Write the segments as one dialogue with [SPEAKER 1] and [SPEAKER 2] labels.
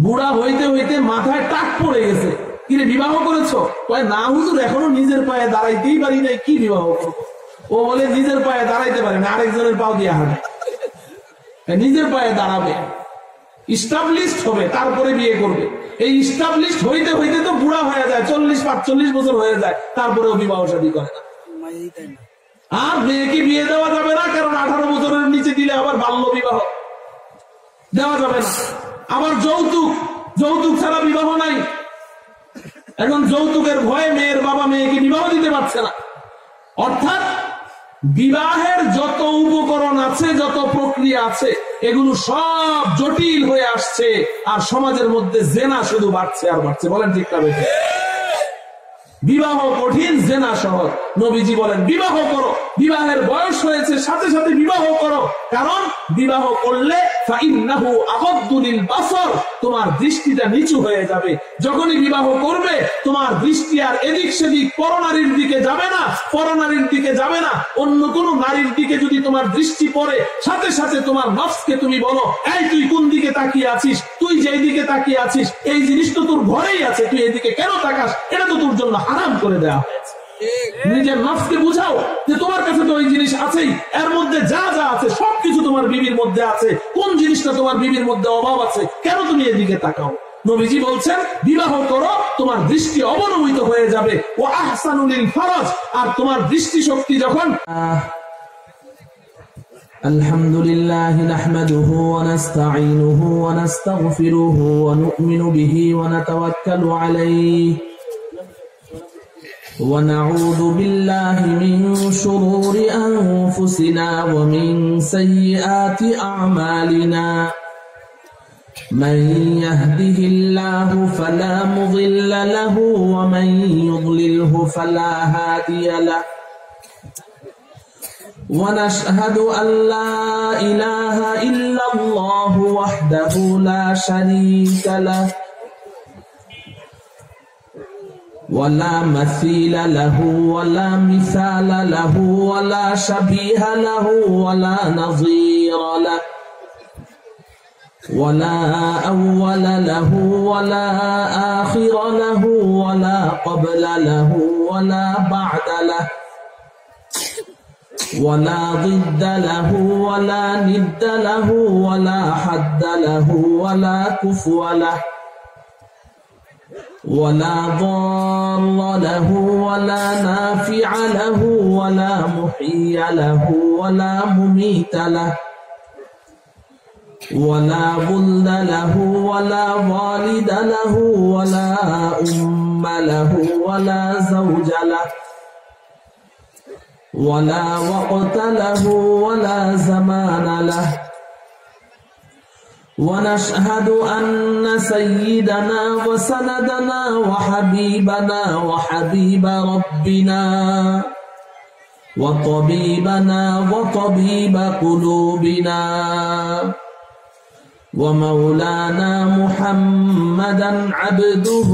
[SPEAKER 1] বুড়া হইতে হইতে মাথায় টাক পড়ে গেছে, কিরে বিবাহ করেছো? কয় না হুজুর, এখনো নিজের পায়ে দাঁড়াইতেই পারি নাই, কি বিবাহ করবো? ও বলে নিজের পায়ে দাঁড়াইতে পারে না, আরেকজনের পাও দিয়ে হাঁটে। নিজের পায়ে দাঁড়াবে, ইস্টাবলিশড হবে, তারপরে বিয়ে করবে। এই ইস্টাবলিশড হইতে হইতে তো বুড়া হয়ে যায়, 40-45 বছর হয়ে যায়, তারপরেও বিবাহ শাদী করে না। আর মেয়েকে বিয়ে দেওয়া যাবে না, কারণ 18 বছরের নিচে দিলে আবার বাল্য বিবাহ দেওয়া যাবে না। আবার যৌতুক, যৌতুক ছাড়া বিবাহ নাই। এখন যৌতুকের ভয়ে মেয়ের বাবা মেয়েকে বিবাহ দিতে পারছে না। অর্থাৎ বিবাহের যত উপকরণ আছে, যত প্রক্রিয়া আছে, এগুলো সব জটিল হয়ে আসছে, আর সমাজের মধ্যে জেনা শুধু বাড়ছে আর বাড়ছে। বলেন ঠিক না? বিবাহ কঠিন, জেনা সহজ। নবীজি বলেন বিবাহ করো, বিবাহের বয়স হয়েছে সাথে সাথে বিবাহ করো, কারণ বিবাহ করলে ফাইন্নাহু আগাদ্দু লিল বাসর, তোমার দৃষ্টিটা নিচু হয়ে যাবে। যখনই বিবাহ করবে তোমার দৃষ্টি আর এদিক সেদিক পরনারীর দিকে যাবে না, পরনারীর দিকে যাবে না। অন্য কোন নারীর দিকে যদি তোমার দৃষ্টি পড়ে, সাথে সাথে তোমার নফসকে তুমি বলো, এই তুই কোন দিকে তাকিয়ে আছিস? তুই যেই দিকে তাকিয়ে আছিস এই জিনিস তো তোর ঘরেই আছে, তুই এদিকে কেন তাকাস? এটা তো তোর জন্য হারাম করে দেওয়া হয়েছে। নিজের নফসকে বুঝাও যে তোমার কাছে তো ওই জিনিস আছেই, এর মধ্যে যা যা আছে সবকিছু তোমার বিবির মধ্যে আছে, কোন জিনিসটা তোমার বিবির মধ্যে অভাব আছে, কেন তুমি এদিকে তাকাও? নবীজি বলছেন বিবাহ করো, তোমার দৃষ্টি অবনমিত হয়ে যাবে। ও আহসানুল ফারাজ, আর তোমার দৃষ্টি শক্তি যখন
[SPEAKER 2] আলহামদুলিল্লাহ নাহমাদুহু ওয়া নাস্তাঈনুহু ওয়া নাস্তাগফিরুহু ওয়া নু'মিনু বিহি ওয়া নাতাওয়াক্কালু আলাইহি ونعوذ بالله من شرور أنفسنا ومن سيئات أعمالنا من يهده الله فلا مضل له ومن يضلله فلا هادي له ونشهد أن لا إله إلا الله وحده لا شريك له ولا مثيل له ولا مثال له ولا شبيه له ولا نظير له ولا أول له ولا آخر له ولا قبل له ولا بعد له ولا ضد له ولا ند له ولا حد له ولا كفو له ولا ضار له ولا نافع له ولا محيي له ولا مميت له ولا ولد له ولا والد له ولا أم له ولا زوج له ولا وقت له ولا زمان له ونشهد أن سيدنا وسندنا وحبيبنا وحبيب ربنا وطبيبنا وطبيب قلوبنا ومولانا محمدا عبده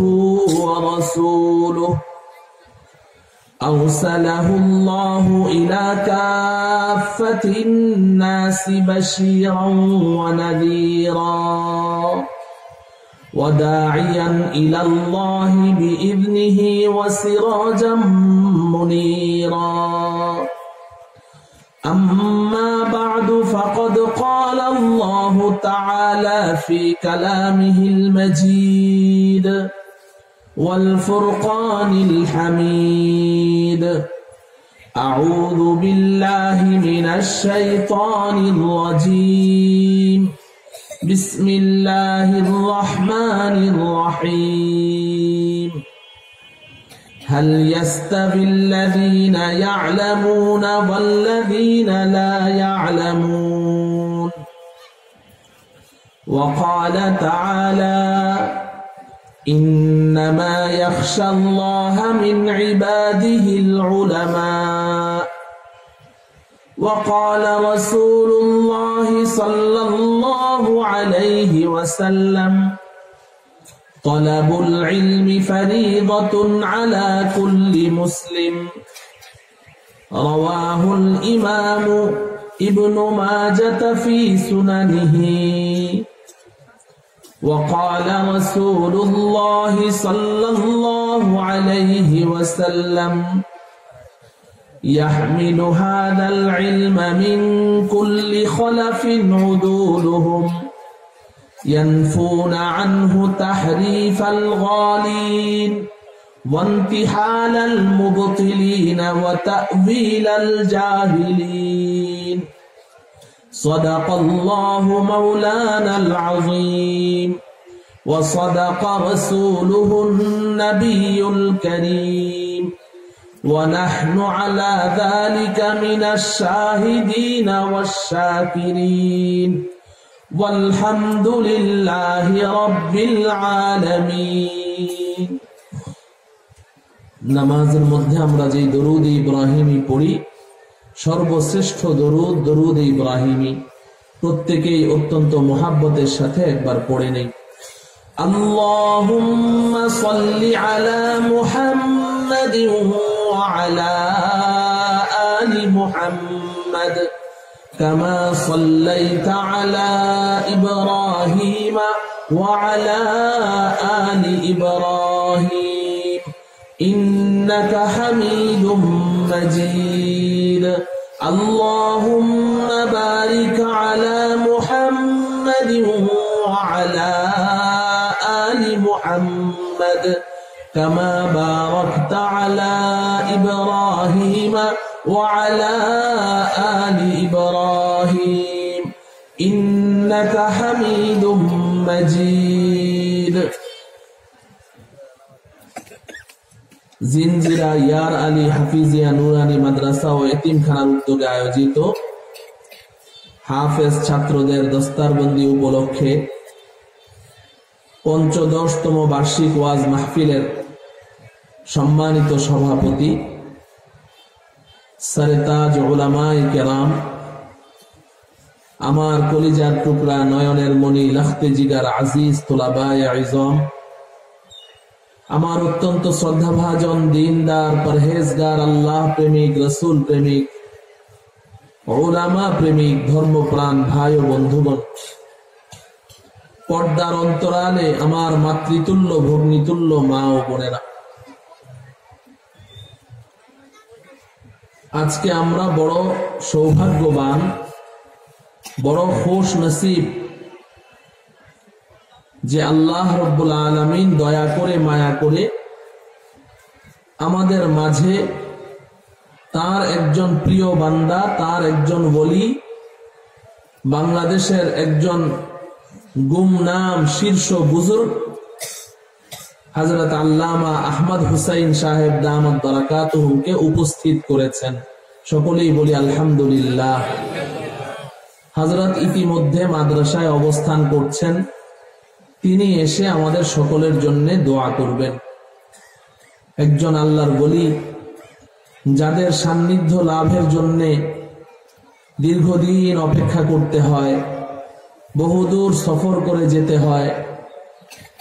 [SPEAKER 2] ورسوله أرسله الله إلى كافة الناس بشيرا ونذيرا وداعيا إلى الله بإذنه وسراجا منيرا أما بعد فقد قال الله تعالى في كلامه المجيد والفرقان الحميد أعوذ بالله من الشيطان الرجيم بسم الله الرحمن الرحيم هل يستوي الذين يعلمون والذين لا يعلمون وقال تعالى إنما يخشى الله من عباده العلماء وقال رسول الله صلى الله عليه وسلم طلب العلم فريضة على كل مسلم رواه الإمام ابن ماجة في سننه وقال رسول الله صلى الله عليه وسلم يحمل هذا العلم من كل خلف عدولهم ينفون عنه تحريف الغالين وانتحال المبطلين وتأويل الجاهلين صدق الله مولانا العظيم وصدق رسوله النبي الكريم ونحن على ذلك من الشاهدين والشاكرين والحمد لله رب العالمين নামাজের মধ্যে আমরা যে দরুদ ইব্রাহিমী পড়ি সর্বশ্রেষ্ঠ দরুদ দরুদ ইব্রাহিমী প্রত্যেকেই অত্যন্ত মুহাব্বতের সাথে একবার পড়ে নেই আল্লাহুম্মা সাল্লি আলা মুহাম্মাদিন ওয়া আলা আলি মুহাম্মাদ কামা সাল্লাইতা আলা ইব্রাহিম ওয়া আলা আলি ইব্রাহিম ইন্নাকা হামিদুম মাজিদ اللهم بارك على محمد وعلى آل محمد كما باركت على إبراهيم وعلى آل إبراهيم إنك حميد مجيد জিনজিরা ইয়ার আলী হাফিজিয়া নুরানি মাদ্রাসা ও এতিমখানার উদ্যোগে আয়োজিত হাফেজ ছাত্রদের দস্তারবন্দি উপলক্ষে ৫৫তম বার্ষিক ওয়াজ মাহফিলের সম্মানিত সভাপতি সরতাজ উলামায়ে কেরাম, আমার কলিজার টুকরা নয়নের মণি লখতে জিগার আজিজ তুলাবায়ে ইজম, আমার অত্যন্ত শ্রদ্ধাভাজন দিনদার পরহেজগার আল্লাহ প্রেমিক রসুল প্রেমিক উলামা প্রেমিক ধর্মপ্রাণ ভাই ও বন্ধুগণ, পর্দার অন্তরালে আমার মাতৃতুল্য ভগ্নিতুল্য মা ও বোনেরা, আজকে আমরা বড় সৌভাগ্যবান, বড় খুশ নসিব যে আল্লাহ রব্বুল আলামিন দয়া করে মায়া করে আমাদের মাঝে তার একজন প্রিয় বান্দা, তার একজন ওলি, বাংলাদেশের একজন গুমনাম শীর্ষ বুজুর্গ হযরত আল্লামা আহমদ হুসাইন সাহেব দামাত বারাকাতুহুকে উপস্থিত করেছেন। সকলেই বলি আলহামদুলিল্লাহ। হযরত ইতিমধ্যে মাদ্রাসায় অবস্থান করছেন, তিনি এসে আমাদের সকলের জন্য দোয়া করবেন। একজন আল্লাহর ওলি যাদের সান্নিধ্য লাভের জন্য দীর্ঘদিন অপেক্ষা করতে হয়, বহুদূর সফর করে যেতে হয়,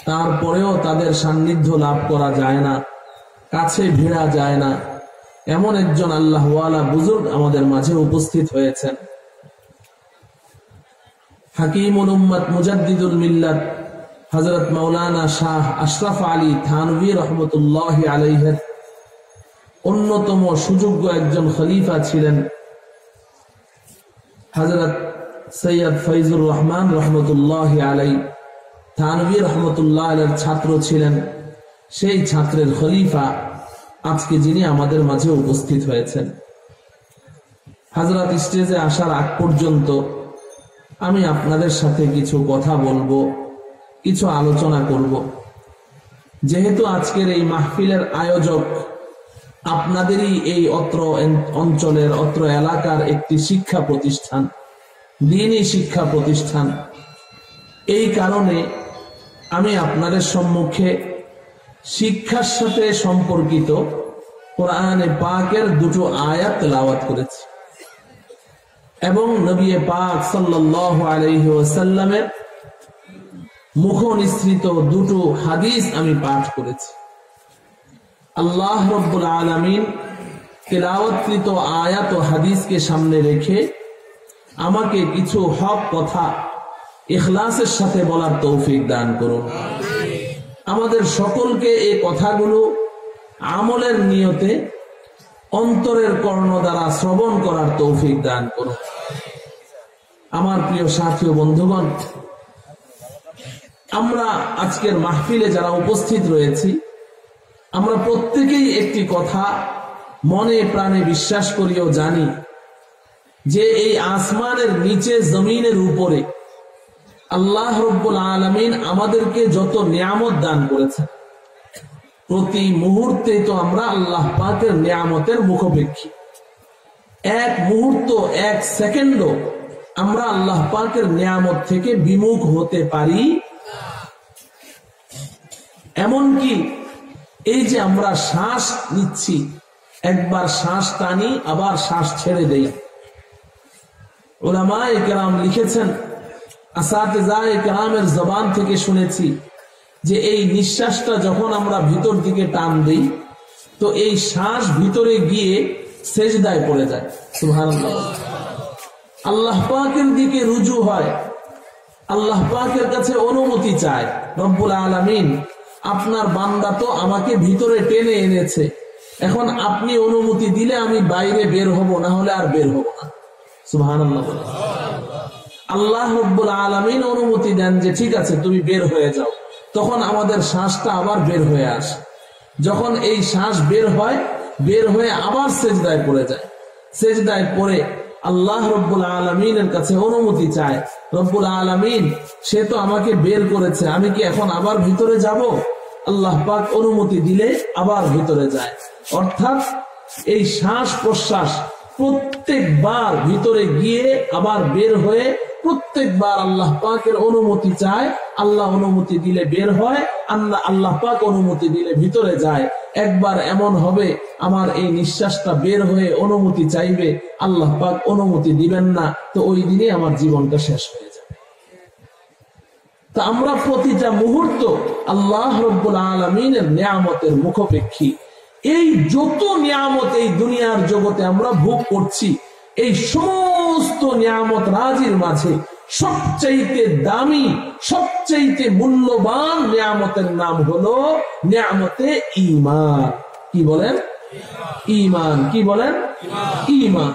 [SPEAKER 2] তারপরেও তাদের সান্নিধ্য লাভ করা যায় না, কাছে ভিড়া যায় না, এমন একজন আল্লাহওয়ালা বুজুর্গ আমাদের মাঝে উপস্থিত হয়েছেন। হাকিমুল উম্মত মুজাদ্দিদুল মিল্লাত হযরত মাওলানা শাহ আশরাফ আলী থানভী রহমতুল্লাহি আলাইহির অন্যতম সুযোগ্য একজন খলিফা ছিলেন হযরত সৈয়দ ফয়জুর রহমান রহমতুল্লাহি আলাইহি। থানভী রহমতুল্লাহ আলাইহির ছাত্র ছিলেন, সেই ছাত্রের খলিফা আজকে যিনি আমাদের মাঝে উপস্থিত হয়েছেন। হযরত স্টেজে আসার আগ পর্যন্ত আমি আপনাদের সাথে কিছু কথা বলবো, কিছু আলোচনা করব। যেহেতু আজকের এই মাহফিলের আয়োজক আপনাদেরই এই অত্র অঞ্চলের অত্র এলাকার একটি শিক্ষা প্রতিষ্ঠান, দ্বীনি শিক্ষা প্রতিষ্ঠান, এই কারণে আমি আপনাদের সম্মুখে শিক্ষার সাথে সম্পর্কিত কোরআনে পাকের দুটো আয়াত তেলাওয়াত করেছি এবং নবী পাক সাল্লাল্লাহু আলাইহি ওয়াসাল্লামের মুখ নিঃসৃত দুটো হাদিস আমি পাঠ করেছি। আল্লাহ রব্বুল আলামিন তেলাওয়াতকৃত আয়াত ও হাদিসকে সামনে রেখে আমাকে কিছু হক কথা ইখলাসের সাথে বলার তৌফিক দান করুন। আমাদের সকলকে এই কথাগুলো আমলের নিয়তে অন্তরের কর্ণ দ্বারা শ্রবণ করার তৌফিক দান করুন। আমার প্রিয় সাথী ও বন্ধুগণ, আমরা আজকের মাহফিলে যারা উপস্থিত রয়েছি, আমরা প্রত্যেকেই একটি কথা মনে প্রাণে বিশ্বাস করিও জানি যে এই আসমানের নিচে জমিনের উপরে আল্লাহ রব্বুল আলামিন আমাদেরকে যত নিয়ামত দান করেছেন, প্রতি মুহূর্তে তো আমরা আল্লাহ পাকের নিয়ামতের মুখাপেক্ষী। এক মুহূর্ত, এক সেকেন্ডও আমরা আল্লাহ পাকের নিয়ামত থেকে বিমুখ হতে পারি। এমনকি এই যে আমরা শ্বাস নিচ্ছি, একবার শ্বাস টানি আবার শ্বাস ছেড়ে দেই। উলামায়ে কেরাম লিখেছেন, আসাতিজায়ে কেরামের জবান থেকে শুনেছি যে এই নিঃশ্বাসটা যখন আমরা ভিতর দিকে টান দেই তো এই শ্বাস ভিতরে গিয়ে সেজদায় পড়ে যায়। সুবহানাল্লাহ। আল্লাহ পাকের দিকে রুজু হয়, আল্লাহ পাকের কাছে অনুমতি চায়, রব্বুল আলামিন আপনার বান্দা তো আমাকে ভিতরে টেনে এনেছে, এখন আপনি অনুমতি দিলে আমি বাইরে বের হব, না হলে আর বের হব না। সুবহানাল্লাহ। আল্লাহ রব্বুল আলামিন অনুমতি দেন যে ঠিক আছে তুমি বের হয়ে যাও, তখন আমাদের শ্বাসটা আবার বের হয়ে আসে। যখন এই শ্বাস বের হয়, বের হয়ে আবার সেজদায় পড়ে যায়। সেজদায় পড়ে আল্লাহ রব্বুল আলামিনের কাছে অনুমতি চায়, রব্বুল আলামিন সে তো আমাকে বের করেছে, আমি কি এখন আবার ভিতরে যাব? আল্লাহ পাক অনুমতি দিলে আবার ভিতরে যায়। অর্থাৎ এই শ্বাস প্রশ্বাস প্রত্যেকবার ভিতরে গিয়ে আবার বের হয়ে প্রত্যেকবার আল্লাহ পাকের অনুমতি চায়। আল্লাহ অনুমতি দিলে বের হয়, আল্লাহ পাক অনুমতি দিলে ভিতরে যায়। একবার এমন হবে আমার এই নিঃশ্বাসটা বের হয়ে অনুমতি চাইবে, আল্লাহ পাক অনুমতি দিবেন না, তো ওই দিনে আমার জীবনটা শেষ হয়ে যাবে। তা আমরা প্রতিটা মুহূর্ত আল্লাহ রব্বুল আলামিনের নিয়ামতের মুখাপেক্ষী। এই যত নিয়ামত এই দুনিয়ার জগতে আমরা ভোগ করছি, এই সমস্ত নিয়ামত রাজির মাঝে সবচাইতে দামি, সবচাইতে মূল্যবান নিয়ামতের নাম হলো নিয়ামতে ঈমান। কি বলেন? ঈমান। কি বলেন? ঈমান।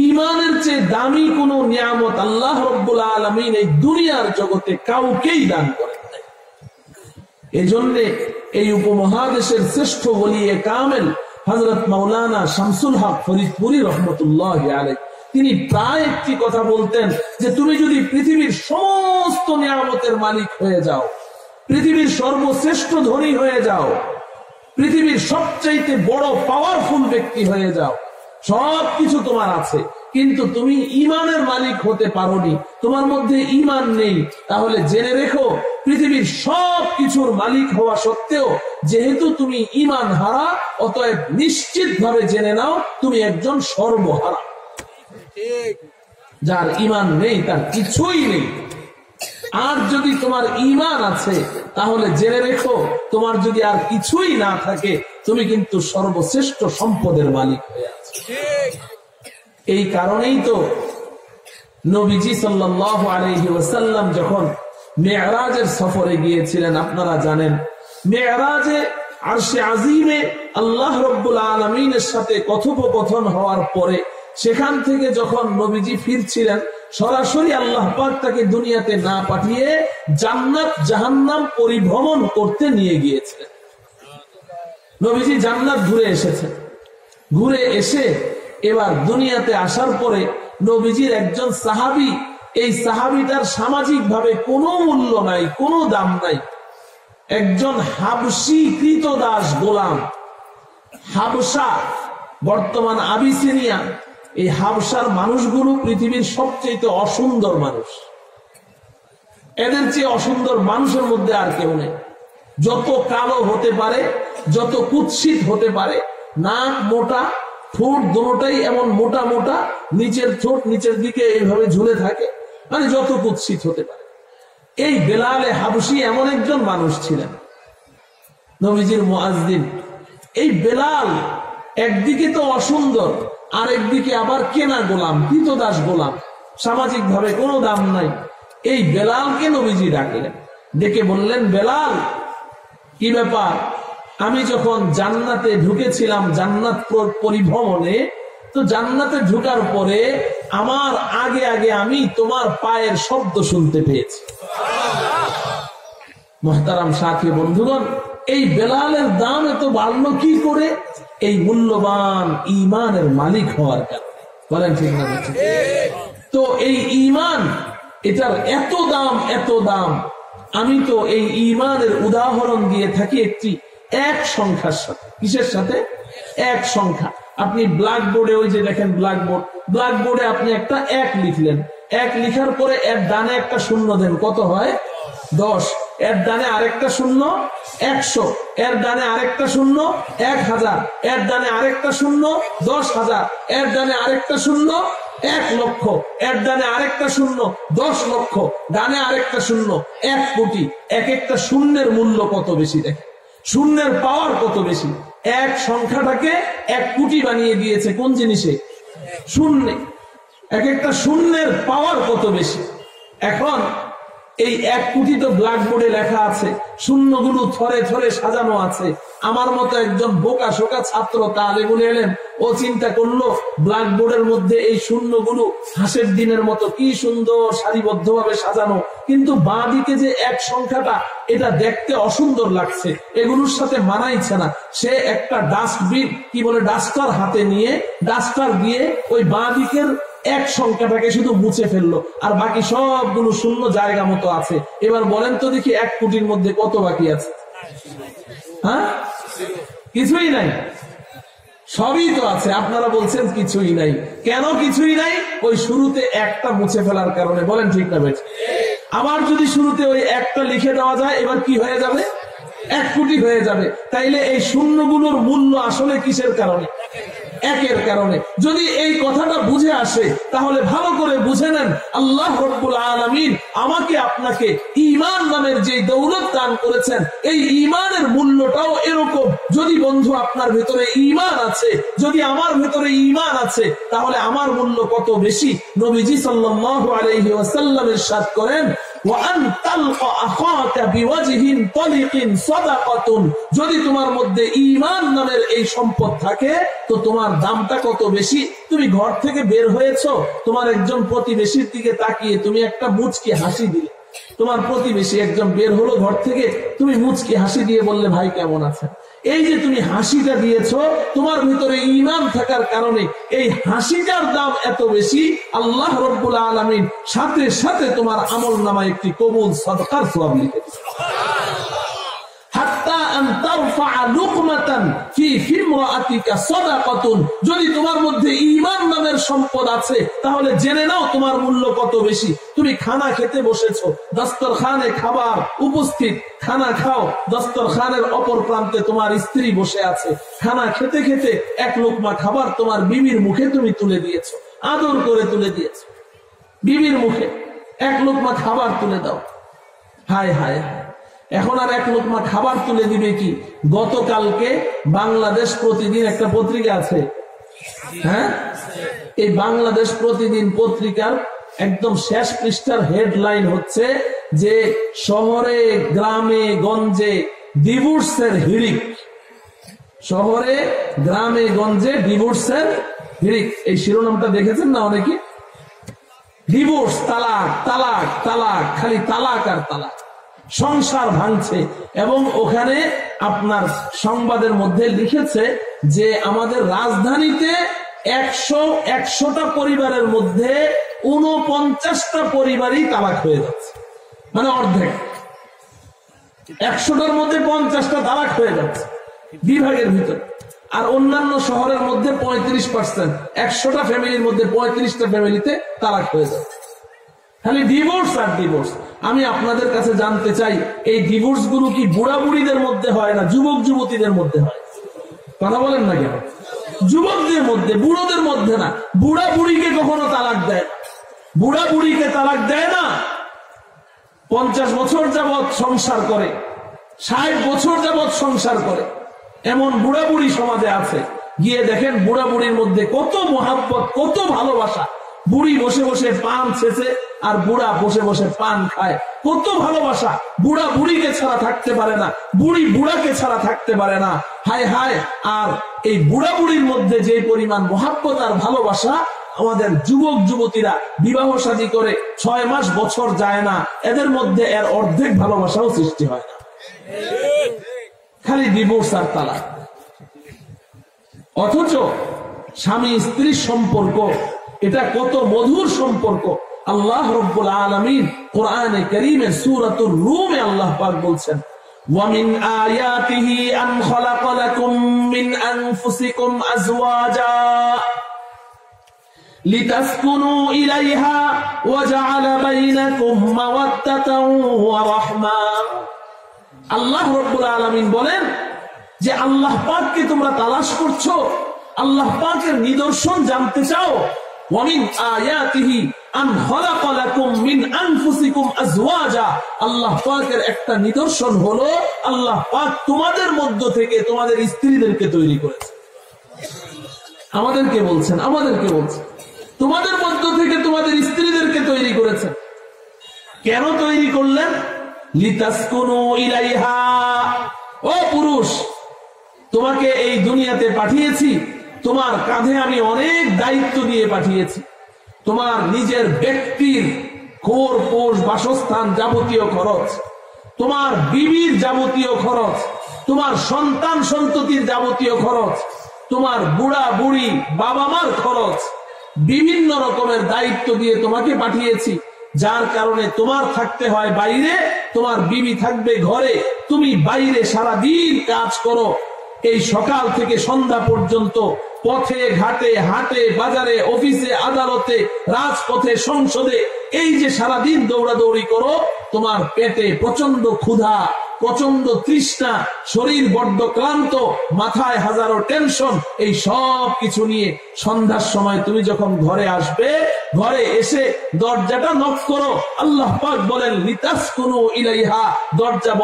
[SPEAKER 2] ঈমানের চেয়ে দামি কোন নিয়ামত আল্লাহ রব্বুল আলামিন এই দুনিয়ার জগতে কাউকেই দান করেন নাই। এজন্য এই উপমহাদেশের শ্রেষ্ঠ ওলিয়ে কামেল হযরত মাওলানা শামসুল হক ফরিদপুরি রহমতুল্লাহি আলাইহি তিনি প্রায় একটি কথা বলতেন যে তুমি যদি পৃথিবীর সমস্ত নিয়ামতের মালিক হয়ে যাও, পৃথিবীর সর্বশ্রেষ্ঠ ধনী হয়ে যাও, পৃথিবীর সবচাইতে বড় পাওয়ারফুল ব্যক্তি হয়ে যাও, সবকিছু তোমার আছে, কিন্তু তুমি ঈমানের মালিক হতে পারোনি, তোমার মধ্যে ঈমান নেই, তাহলে জেনে রেখো পৃথিবীর সব কিছুর মালিক হওয়া সত্ত্বেও যেহেতু তুমি ঈমান হারা, অতএব নিশ্চিত ভাবে জেনে নাও তুমি একজন সর্বহারা। যার ঈমান নেই তার কিছুই নেই। আর যদি তোমার ঈমান আছে তাহলে জেনে রেখো তোমার যদি আর কিছুই না থাকে তুমি কিন্তু সর্বশ্রেষ্ঠ সম্পদের মালিক হয়ে আছো। এই কারণেই তো নবীজি সাল্লাল্লাহু আলাইহি ওয়াসাল্লাম যখন মেরাজের সফরে গিয়েছিলেন, আপনারা জানেন মেরাজে আরশে আজিমে আল্লাহ রব্বুল আলামিনের সাথে কথোপকথন হওয়ার পরে সেখান থেকে যখন নবীজি ফিরছিলেন, সরাসরি আল্লাহ পাক তাকে দুনিয়াতে না পাঠিয়ে জান্নাত জাহান্নাম পরিভ্রমণ করতে নিয়ে গিয়েছিলেন। নবীজি জান্নাত ঘুরে এসেছেন, ঘুরে এসে এবার দুনিয়াতে আসার পরে নবীজির একজন সাহাবী, এই সাহাবীটার সামাজিক ভাবে কোনো মূল্য নাই, কোনো দাম নাই, একজন হাবশী কৃতদাস গোলাম। হাবশা বর্তমান আবিসিনিয়া, এই হাবশার মানুষগুলো পৃথিবীর সবচেয়ে অসুন্দর মানুষ, এদের চেয়ে অসুন্দর মানুষের মধ্যে আর কেউ নেই। যত কালো হতে পারে, যত কুৎসিত হতে পারে, নাক মোটা, ঠোঁট দুটোটাই এমন মোটা মোটা, নিচের ঠোঁট নিচের দিকে এইভাবে ঝুলে থাকে, মানে যত কুৎসিত হতে পারে। এই বেলালে হাবশী এমন একজন মানুষ ছিলেন, নবীজির মুয়াজ্জিন। এই বেলাল একদিকে তো অসুন্দর, আর একদিকে আবার কেনা গোলাম, কৃতদাস গোলাম, সামাজিক ভাবে কোনো দাম নাই। এই বেলালকে নবীজি ডাকলেন, ডেকে বললেন, বেলাল কি ব্যাপার? আমি যখন জান্নাতে ঢুকেছিলাম জান্নাত পরিভ্রমণে, তো জান্নাতে ঢুকার পরে আমার আগে আগে আমি তোমার পায়ের শব্দ শুনতে পেয়েছি। মুহতারাম সাথী বন্ধুগণ, এই বেলালের দাম এত বাড়লো কি করে? এই মূল্যবান ঈমানের মালিক হওয়ার কারণে। বলেন ঠিক না? তো এই ঈমান, এটার এত দাম, এত দাম। আমি তো এই ঈমানের উদাহরণ দিয়ে থাকি একটি এক সংখ্যার সাথে। কিসের সাথে? এক সংখ্যা। আপনি ব্ল্যাকবোর্ডে, ওই যে দেখেন ব্ল্যাকবোর্ড, ব্ল্যাকবোর্ডে আপনি একটা এক লিখলেন, এক লিখার পরে এর ডানে একটা শূন্য দেন, কত হয়? 10। এর ডানে আরেকটা শূন্য, 100। এর ডানে আরেকটা শূন্য, 1000। এর ডানে আরেকটা শূন্য, 10,000। এর ডানে আরেকটা শূন্য, 1 লক্ষ। এর ডানে আরেকটা শূন্য, 10 লক্ষ। ডানে আরেকটা শূন্য, 1 কোটি। এক একটা শূন্যের মূল্য কত বেশি দেখেন, শূন্যের পাওয়ার কত বেশি। এক সংখ্যাটাকে 1 কোটি বানিয়ে দিয়েছে কোন জিনিসে? শূন্যে। এক একটা শূন্যের পাওয়ার কত বেশি। এখন এই 1 কোটি তো ব্ল্যাকবোর্ডে লেখা আছে, শূন্যগুলো থরে থরে সাজানো আছে। আমার মতো একজন বোকা শোকা ছাত্র তালেবুল এলেম, ও চিন্তা করলো ব্ল্যাকবোর্ডের মধ্যে এই শূন্যগুলো হাঁসের ডিমের মতো কি সুন্দর সারিবদ্ধ ভাবে সাজানো, কিন্তু বাঁ দিকে যে এক সংখ্যাটা, এটা দেখতে অসুন্দর লাগছে, এগুলোর সাথে মানাইছে না। সে একটা ডাস্টবিন, কি বলে, ডাস্টার হাতে নিয়ে, ডাস্টার দিয়ে ওই বাঁ দিকের এক সংখ্যাটাকে শুধু মুছে ফেললো, আর বাকি সবগুলো শূন্য জায়গা মতো আছে। এবার বলেন তো দেখি 1 কোটির মধ্যে কত বাকি আছে? হ্যাঁ, কিছুই নাই। সবই তো আছে। আপনারা বলছেন কিছুই নাই। কেন কিছুই নাই? ওই শুরুতে একটা মুছে ফেলার কারণে। বলেন ঠিক না বেশ? আবার যদি শুরুতে ওই একটা লিখে দেওয়া যায়, এবার কি হয়ে যাবে? 1 কোটি হয়ে যাবে। তাইলে এই শূন্যগুলোর মূল্য আসলে কিসের কারণে? একের কারণে। যদি এই কথাটা বুঝে আসে, তাহলে ভালো করে বুঝে নেন, আল্লাহ রাব্বুল আলামিন আমাকে আপনাকে ঈমান নামের যে দৌলত দান করেছেন, এই ঈমানের মূল্যটাও এরকম। যদি বন্ধু আপনার ভিতরে ঈমান আছে, যদি আমার ভিতরে ঈমান আছে, তাহলে আমার মূল্য কত বেশি। নবীজি সাল্লাল্লাহু আলাইহি ওয়াসাল্লাম ইরশাদ করেন, যদি তোমার মধ্যে ঈমান নামের এই সম্পদ থাকে, তো তোমার দামটা কত বেশি। তুমি ঘর থেকে বের হয়েছো, তোমার একজন প্রতিবেশীর দিকে তাকিয়ে তুমি একটা মুচকি হাসি দিলে। তোমার প্রতিবেশী একজন বের হলো ঘর থেকে, তুমি মুচকি হাসি দিয়ে বললে, ভাই কেমন আছেন? এই যে তুমি হাসিটা দিয়েছো, তোমার ভিতরে ঈমান থাকার কারণে এই হাসিটার দাম এত বেশি। আল্লাহ রাব্বুল আলামিন সাথে সাথে তোমার আমলনামায় একটি কবুল সাদকার সওয়াব লিখে দিয়েছেন। যদি তোমার মধ্যে ঈমান নামের সম্পদ আছে, তাহলে জেনে নাও তোমার মূল্য কত বেশি। তুমি খানা খেতে বসেছো, দস্তরখানে খাবার উপস্থিত, খানা খাও, দস্তরখানের অপর প্রান্তে তোমার স্ত্রী বসে আছে। খানা খেতে খেতে 1 লোকমা খাবার তোমার বিবির মুখে তুমি তুলে দিয়েছো, আদর করে তুলে দিয়েছো। বিবির মুখে 1 লোকমা খাবার তুলে দাও। হায় হায় হায়, এখন আর 1 লোকমা খাবার তুলে দিবে কি? গতকালকে বাংলাদেশ প্রতিদিন একটা পত্রিকা আছে, হ্যাঁ, এই বাংলাদেশ প্রতিদিন পত্রিকার একদম শেষ পৃষ্ঠার হেডলাইন হচ্ছে যে শহরে গ্রামে গঞ্জে ডিভোর্সের হিড়িক। শহরে গ্রামে গঞ্জে ডিভোর্সের হিড়িক, এই শিরোনামটা দেখেছেন না অনেকে? ডিভোর্স, তালাক তালাক তালাক, খালি তালাক আর তালাক, সংসার ভাঙছে। এবং ওখানে আপনার সংবাদের মধ্যে লিখেছে যে আমাদের রাজধানীতে 100টা পরিবারের মধ্যে 49টা পরিবারই তালাক হয়ে যাচ্ছে, মানে অর্ধেক। 100টার মধ্যে 50টা তালাক হয়ে যাচ্ছে বিভাগের ভিতরে। আর অন্যান্য শহরের মধ্যে 35%, 100টা ফ্যামিলির মধ্যে 35টা ফ্যামিলিতে তালাক হয়ে যাচ্ছে। খালি ডিভোর্স আর ডিভোর্স। আমি আপনাদের কাছে জানতে চাই, এই ডিভোর্স গুলো কি বুড়া বুড়িদের মধ্যে হয় না যুবক যুবতীদের মধ্যে হয়? কথা বলেন না কেন? যুবকদের মধ্যে, বুড়োদের মধ্যে না। বুড়া বুড়িকে কখনো তালাক দেয় না, বুড়া বুড়িকে তালাক দেয় না। 50 বছর যাবৎ সংসার করে, 60 বছর যাবৎ সংসার করে, এমন বুড়া বুড়ি সমাজে আছে। গিয়ে দেখেন বুড়া বুড়ির মধ্যে কত মহাব্বত, কত ভালোবাসা।
[SPEAKER 1] বুড়ি বসে বসে পান ছেঁচে আর বুড়া বসে বসে পান খায়। কত ভালোবাসা! বুড়া বুড়িকে ছাড়া থাকতে পারে না, বুড়ি বুড়াকে ছাড়া থাকতে পারে না। হায় হায়! আর এই বুড়া বুড়ির মধ্যে যে পরিমাণ মহাব্বত আর ভালোবাসা, আমাদের যুবক যুবতীরা বিবাহ শাদী করে 6 মাস বছর যায় না, এদের মধ্যে এর অর্ধেক ভালোবাসাও সৃষ্টি হয় না, খালি ডিভোর্স আর তালাক। অথচ স্বামী স্ত্রীর সম্পর্ক এটা কত মধুর সম্পর্ক। আল্লাহ রাব্বুল আলামিন কোরআনে কারীমে সূরাতুর রূমে আল্লাহ পাক বলছেন, وَمِنْ آيَاتِهِ أَنْ خَلَقَ لَكُم مِّنْ أَنفُسِكُمْ أَزْوَاجًا لِتَسْكُنُوا إِلَيْهَا وَجَعَلَ بَيْنَكُم مَّوَدَّةً وَرَحْمَةً। আল্লাহ রাব্বুল আলামিন বলেন যে আল্লাহ পাককে তোমরা তালাশ করছো, আল্লাহ পাকের নিদর্শন জানতে চাও। ওয়ামিন আয়াতিহি আন খালাকা লাকুম মিন আনফুসিকুম আজওয়াজা, আল্লাহ পাকের একটা নিদর্শন হলো আল্লাহ পাক তোমাদের মধ্য থেকে তোমাদের স্ত্রীদেরকে তৈরি করেছে। আমাদেরকে বলছেন তোমাদের মধ্য থেকে তোমাদের স্ত্রীদেরকে তৈরি করেছেন। কেন তৈরি করলেন? লিতাসকুনু ইলাইহা। ও পুরুষ, তোমাকে এই দুনিয়াতে পাঠিয়েছি, তোমার কাঁধে আমি অনেক দায়িত্ব দিয়ে পাঠিয়েছি। তোমার নিজের ব্যক্তির খোর পোষ বাসস্থান যাবতীয় খরচ, তোমার বিবির যাবতীয় খরচ, তোমার সন্তান সন্ততির যাবতীয় খরচ, তোমার বুড়া বুড়ি বাবা মার খরচ, বিভিন্ন রকমের দায়িত্ব দিয়ে তোমাকে পাঠিয়েছি। যার কারণে তোমার থাকতে হয় বাইরে, তোমার বিবি থাকবে ঘরে। তুমি বাইরে সারাদিন কাজ করো, এই সকাল থেকে সন্ধ্যা পর্যন্ত পথে ঘাটে হাটে বাজারে অফিসে আদালতে রাজপথে সংসদে এই যে সারাদিন দৌড়াদৌড়ি করো, তোমার পেটে প্রচন্ড ক্ষুধা, প্রচন্ড তৃষ্ণা, শরীর বড্ড ক্লান্ত, মাথায় হাজারো টেনশন। এই সব কিছু নিয়ে সন্ধ্যার সময় তুমি যখন ঘরে আসবে, ঘরে এসে দরজাটা নক করো। আল্লাহ পাক বলেন লিতাসকুনু ইলাইহা, দরজা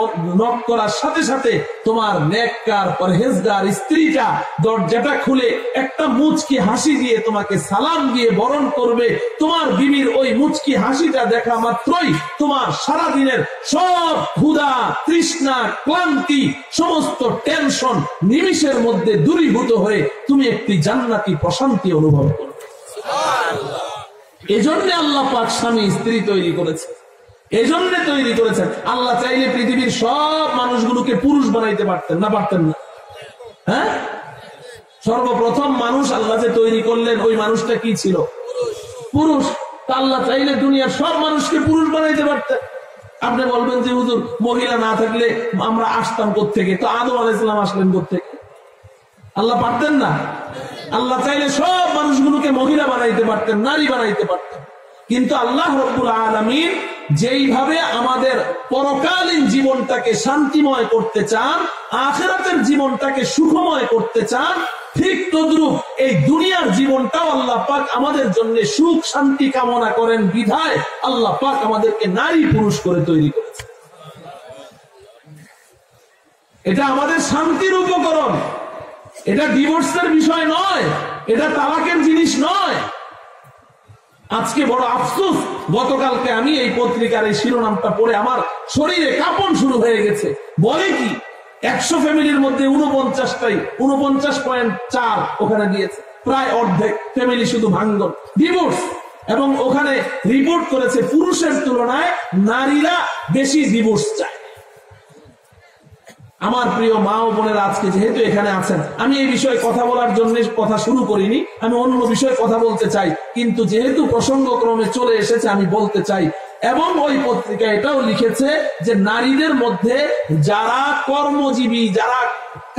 [SPEAKER 1] নক করার সাথে সাথে তোমার নেককার পরহেজগার স্ত্রীটা দরজাটা খুলে একটা মুচকি হাসি দিয়ে তোমাকে সালাম দিয়ে বরণ করবে। তোমার বিবির ওই মুচকি হাসিটা দেখা মাত্রই তোমার সারাদিনের সব ক্ষুধা তৃষ্ণা ক্লান্তি সমস্ত টেনশন নিমিষের মধ্যে দূরীভূত হয়ে তুমি একটি জান্নাতি প্রশান্তি অনুভব করবে। এজন্য আল্লাহ পাক স্বামী স্ত্রী তৈরি করেছে, এজন্য তৈরি করেছেন। আল্লাহ চাইলে পৃথিবীর সব মানুষগুলোকে পুরুষ বানাইতে পারতেন না? পারতেন না? হ্যাঁ, সর্বপ্রথম মানুষ আল্লাহ যে তৈরি করলেন ওই মানুষটা কি ছিল? পুরুষ। আল্লাহ চাইলে দুনিয়ার সব মানুষকে পুরুষ বানাইতে পারতেন। আপনি বলবেন যে হুজুর মহিলা না থাকলে আমরা আসতাম কোত্থেকে? তো আদম আলাইহিস সালাম আসলেন কোত্থেকে? আল্লাহ পারতেন না? আল্লাহ চাইলে সব মানুষগুলোকে মহিলা বানাইতে পারতেন, নারী বানাইতে পারতেন। কিন্তু আল্লাহ রাব্বুল আলামিন যেইভাবে আমাদের পরকালীন জীবনটাকে শান্তিময় করতে চান, আখিরাতের জীবনটাকে সুখময় করতে চান, ঠিক তদ্রুপ এই দুনিয়ার জীবনটাও আল্লাহ পাক আমাদের জন্য সুখ শান্তি কামনা করেন বিধায় আল্লাহ পাক আমাদেরকে নারী পুরুষ করে তৈরি করেছে। এটা আমাদের শান্তির উপকরণ, এটা ডিভোর্সের বিষয় নয়, এটা তালাকের জিনিস নয়। আজকে বড় আফসোস, গতকালকে আমি এই পত্রিকার এই শিরোনামটা পড়ে আমার শরীরে কাঁপন শুরু হয়ে গেছে। বলে কি 100 ফ্যামিলির মধ্যে 49.4 ওখানে দিয়েছে, প্রায় অর্ধেক ফ্যামিলি শুধু ভাঙ্গন, ডিভোর্স। এবং ওখানে রিপোর্ট করেছে পুরুষের তুলনায় নারীরা বেশি ডিভোর্স চায়। আমার প্রিয় মা ও বোনেরা, আজকে যেহেতু এখানে আছেন, আমি এই বিষয়ে কথা বলার জন্য কথা শুরু করিনি, আমি অন্য বিষয়ে কথা বলতে চাই, কিন্তু যেহেতু প্রসঙ্গক্রমে চলে এসেছে আমি বলতে চাই। এবং ওই পত্রিকা এটাও লিখেছে যে নারীদের মধ্যে যারা কর্মজীবী, যারা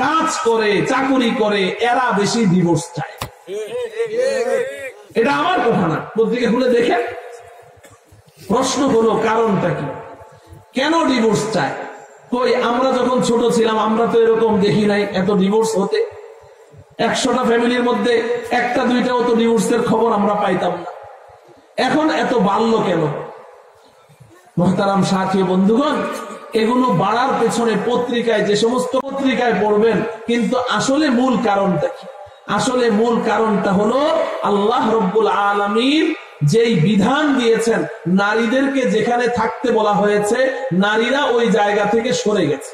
[SPEAKER 1] কাজ করে চাকুরি করে, এরা বেশি ডিভোর্স চায়। এটা আমার কথা না, পত্রিকা খুলে দেখেন। প্রশ্ন হলো কারণটা কি, কেন ডিভোর্স চায়? কই আমরা যখন ছোট ছিলাম আমরা তো এরকম দেখি নাই এত ডিভোর্স হতে। 100টা ফ্যামিলির মধ্যে 1টা 2টাও তো ডিভোর্সের খবর আমরা পাইতাম না। এখন এত বাড়লো কেন? মুহতারাম সাথী বন্ধুগণ, এগুলো বাড়ার পেছনে পত্রিকায় যে সমস্ত পত্রিকায় পড়বেন, কিন্তু আসলে মূল কারণটা কি? আসলে মূল কারণটা হলো আল্লাহ রাব্বুল আলামিন যেই বিধান দিয়েছেন, নারীদেরকে যেখানে থাকতে বলা হয়েছে নারীরা ওই জায়গা থেকে সরে গেছে।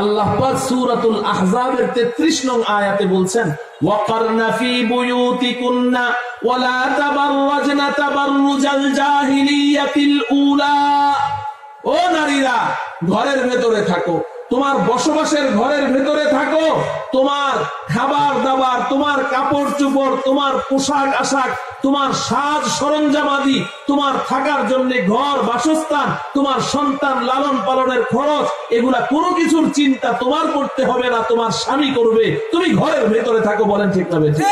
[SPEAKER 1] আল্লাহ পাক সূরাতুল আহজাবের 33 নং আয়াতে বলছেন, ওয়াকারনা ফি বুয়ুতিকুন্না ওয়ালা তাবাররাজনা তাবাররুজাল জাহিলিয়াতিল উলা। ও নারীরা, ঘরের ভেতরে থাকো, তোমার বসবাসের ঘরের ভেতরে থাকো, তোমার খাবার দাবার, তোমার কাপড় চোপড়, তোমার পোশাক আশাক, তোমার সাজ সরঞ্জামাদি, তোমার থাকার জন্য ঘর বাসস্থান, তোমার সন্তান লালন পালনের খরচ, এগুলা কোনো কিছুর চিন্তা তোমার করতে হবে না, তোমার স্বামী করবে। তুমি ঘরের ভেতরে থাকো। বলেন ঠিক না বেঠিক?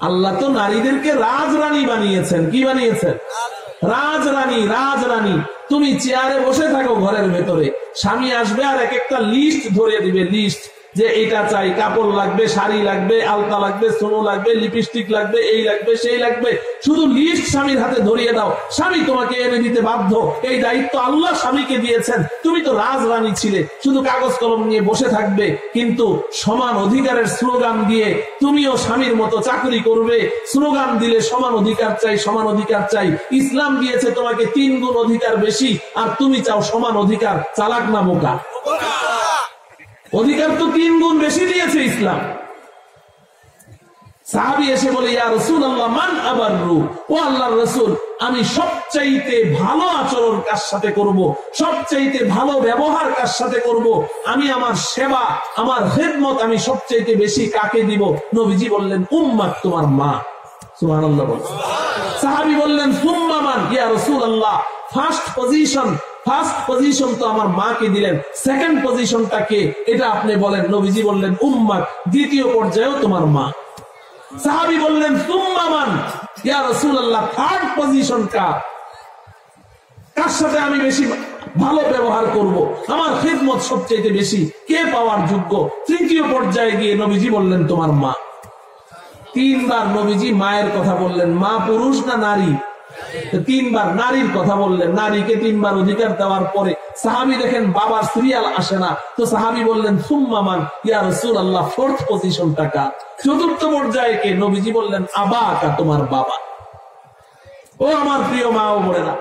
[SPEAKER 1] আল্লাহ তো নারীদেরকে রাজরানী বানিয়েছেন। কি বানিয়েছেন? রাজরানী। রাজরানী। তুমি চেয়ারে বসে থাকো ঘরের ভেতরে, স্বামী আসবে আর এক একটা লিস্ট ধরে দিবে, লিস্ট যে এটা চাই, কাপড় লাগবে, শাড়ি লাগবে, আলতা লাগবে, সোনো লাগবে, লিপস্টিক লাগবে, এই লাগবে, সেই লাগবে, শুধু লিস্ট স্বামীর হাতে ধরিয়ে দাও, স্বামী তোমাকে এনে দিতে বাধ্য। এই দায়িত্ব আল্লাহ স্বামীকে দিয়েছেন। তুমি তো রাজরানী ছিলে, শুধু কাগজ কলম নিয়ে বসে থাকবে, কিন্তু সমান অধিকারের স্লোগান দিয়ে তুমিও স্বামীর মতো চাকরি করবে। স্লোগান দিলে সমান অধিকার চাই, সমান অধিকার চাই। ইসলাম দিয়েছে তোমাকে 3 গুণ অধিকার বেশি, আর তুমি চাও সমান অধিকার। চালাক না বোকা? অধিকার তো 3 গুণ বেশি দিয়েছে ইসলাম। সাহাবী এসে বলে, ইয়া রাসূলুল্লাহ মান আবাররু, ও আল্লাহর রাসূল, আমি সবচাইতে ভালো আচরণ কার সাথে করব, সবচাইতে ভালো ব্যবহার কার সাথে করব, আমি আমার সেবা, আমার খেদমত আমি সবচাইতে বেশি কাকে দিব? নবীজি বললেন, উম্মাত, তোমার মা। সুবহানাল্লাহ বলেন। সাহাবী বললেন, সুম্মা মান ইয়া রাসূলুল্লাহ? ফার্স্ট পজিশন তো আমার মাকে দিলেন, সেকেন্ড পজিশনটা কে এটা আপনি বলেন। নবীজি বললেন, উম্মাত, দ্বিতীয় পর্যায়েও তোমার মা। সাহাবী বললেন, সুম্মা মান ইয়া রাসূলুল্লাহ? থার্ড পজিশন কার সাথে আমি বেশি ভালো ব্যবহার করব, আমার খিদমত সবচেয়ে বেশি কে পাওয়ার যোগ্য? তৃতীয় পর্যায়ে গিয়ে নবীজি বললেন, তোমার মা। 3 বার নবীজি মায়ের কথা বললেন। মা পুরুষ না নারী? 3 বার নারীর কথা বললেন। নারীকে 3 বার অধিকার দেওয়ার পরে সাহাবী দেখেন বাবার সিরিয়াল আসে না, তো সাহাবী বললেন, সুম্মা মান ইয়া রাসূলুল্লাহ? ফোর্থ পজিশনটা কার? চতুর্থ পর্যায়ে কে? নবীজি বললেন, আবাকা, তোমার বাবা। ও আমার প্রিয় মা ও বোনেরা,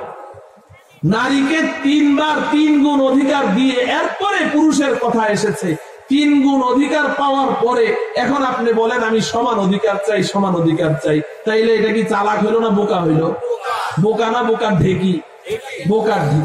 [SPEAKER 1] নারীকে 3 বার 3 গুণ অধিকার দিয়ে এরপরে পুরুষের কথা এসেছে। 3 গুণ অধিকার পাওয়ার পরে এখন আপনি বলেন, আমি সমান অধিকার চাই, সমান অধিকার চাই। তাইলে এটা কি চালাক হইল না বোকা হইল? বোকা না বোকার ঢেকি? বোকার ঢেকি।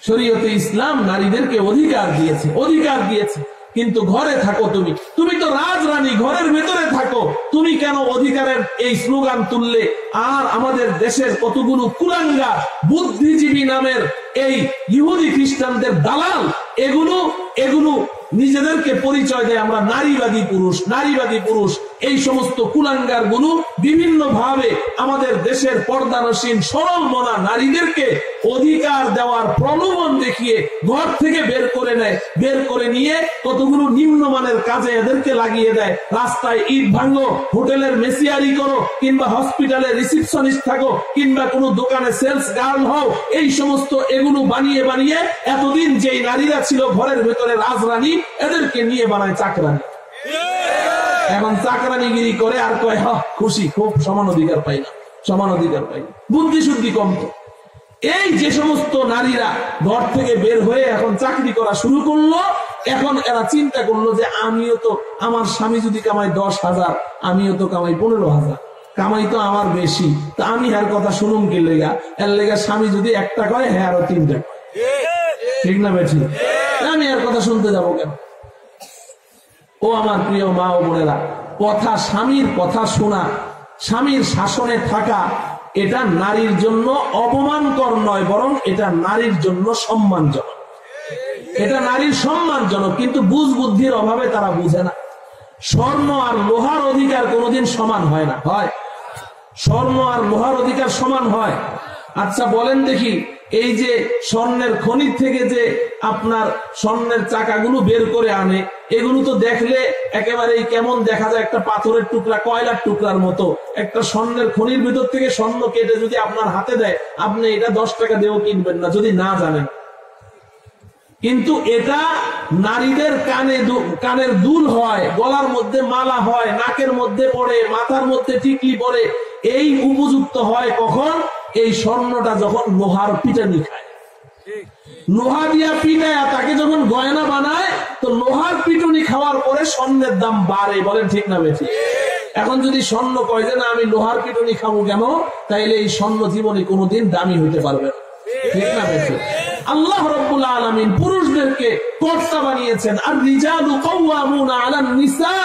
[SPEAKER 1] শরীয়তে ইসলাম নারীদেরকে অধিকার দিয়েছে, অধিকার দিয়েছে, কিন্তু ঘরে থাকো তুমি। তুমি তো রাজরানী, ঘরের ভেতরে থাকো। তুমি কেন অধিকারের এই স্লোগান তুললে? আর আমাদের দেশের কতগুলো কুলাঙ্গার বুদ্ধিজীবী নামের এই ইহুদি খ্রিস্টানদের দালাল, এগুলো নিজেদেরকে পরিচয় দেয় আমরা নারীবাদী পুরুষ, নারীবাদী পুরুষ। এই সমস্ত কুলাঙ্গার গুলো বিভিন্ন ভাবে আমাদের দেশের পর্দানসীন সরল মনা নারীদেরকে অধিকার দেওয়ার প্রলোভন দেখিয়ে ঘর থেকে বের করে নেয়। বের করে নিয়ে কতগুলো নিম্নমানের কাজে এদেরকে লাগিয়ে দেয়। রাস্তায় ইট ভাঙো, হোটেলের মেসিয়ারি করো, কিংবা হসপিটালে রিসিপশনিস্ট থাকো, কিংবা কোনো দোকানে সেলস গার্ল হও। এই সমস্ত এগুলো বানিয়ে বানিয়ে এতদিন যেই নারীরা ছিল ঘরের ভেতরে রাজরানী, এদেরকে নিয়ে বানায় চাকরানী। এখন চাকরানিগিরি করে আর কয়, খুশি, খুব সমান অধিকার পাই না, সমান অধিকার পাই না। বুদ্ধি শুদ্ধি কম তো। এই যে সমস্ত নারীরা ঘর থেকে বের হয়ে এখন চাকরি করা শুরু করলো, এখন এরা চিন্তা করলো যে আমিও তো, আমার স্বামী যদি কামাই 10,000, আমিও তো কামাই 15,000, কামাই তো আমার বেশি, তা আমি আর কথা শুনুন কি লেগা? এর লেগা স্বামী যদি একটা কয়, হ্যাঁ আরো 3টা কয়। ঠিক না বেঠি? আমি আর কথা শুনতে যাবো কেন? ও আমার প্রিয় মা ও বোনেরা, কথা, স্বামীর কথা শোনা, স্বামীর শাসনে থাকা, এটা নারীর জন্য অপমানকর নয়, বরং এটা নারীর জন্য সম্মানজনক। এটা নারীর সম্মানজনক, কিন্তু বুঝ বুদ্ধির অভাবে তারা বুঝে না। স্বর্ণ আর লোহার অধিকার কোনোদিন সমান হয় না। হয়? স্বর্ণ আর লোহার অধিকার সমান হয়? আচ্ছা বলেন দেখি, এই যে স্বর্ণের খনি থেকে যে আপনার স্বর্ণের চাকাগুলো বের করে আনে, এগুলো তো দেখলে একেবারে কেমন দেখা যায়, একটা পাথরের টুকরা, কয়লার টুকরার মতো। একটা স্বর্ণের খনির ভিতর থেকে স্বর্ণ কেটে যদি আপনার হাতে দেয়, আপনি এটা 10 টাকা দিয়েও কিনবেন না, যদি না জানেন। কিন্তু এটা নারীদের কানের দুল হয়, গলার মধ্যে মালা হয়, নাকের মধ্যে পড়ে, মাথার মধ্যে টিকলি পড়ে। এই উপযুক্ত হয় কখন? এই স্বর্ণটা যখন লোহার পিটানি খায়, লোহা দিয়া পিটায়া তাকে যখন গয়না বানায়, তো লোহার পিটুনি খাওয়ার পরে স্বর্ণের দাম বাড়ে। বলেন ঠিক না বেঠিক? এখন যদি স্বর্ণ কয় যে না আমি লোহার পিটুনি খাবো কেন, তাইলে এই স্বর্ণ জীবনে কোনোদিন দামি হইতে পারবে না। ঠিক না বেঠিক? আল্লাহ রাব্বুল আলামিন পুরুষদেরকে কর্তা বানিয়েছেন। আর রিজালু কাওয়ামুনা আলান নিসা,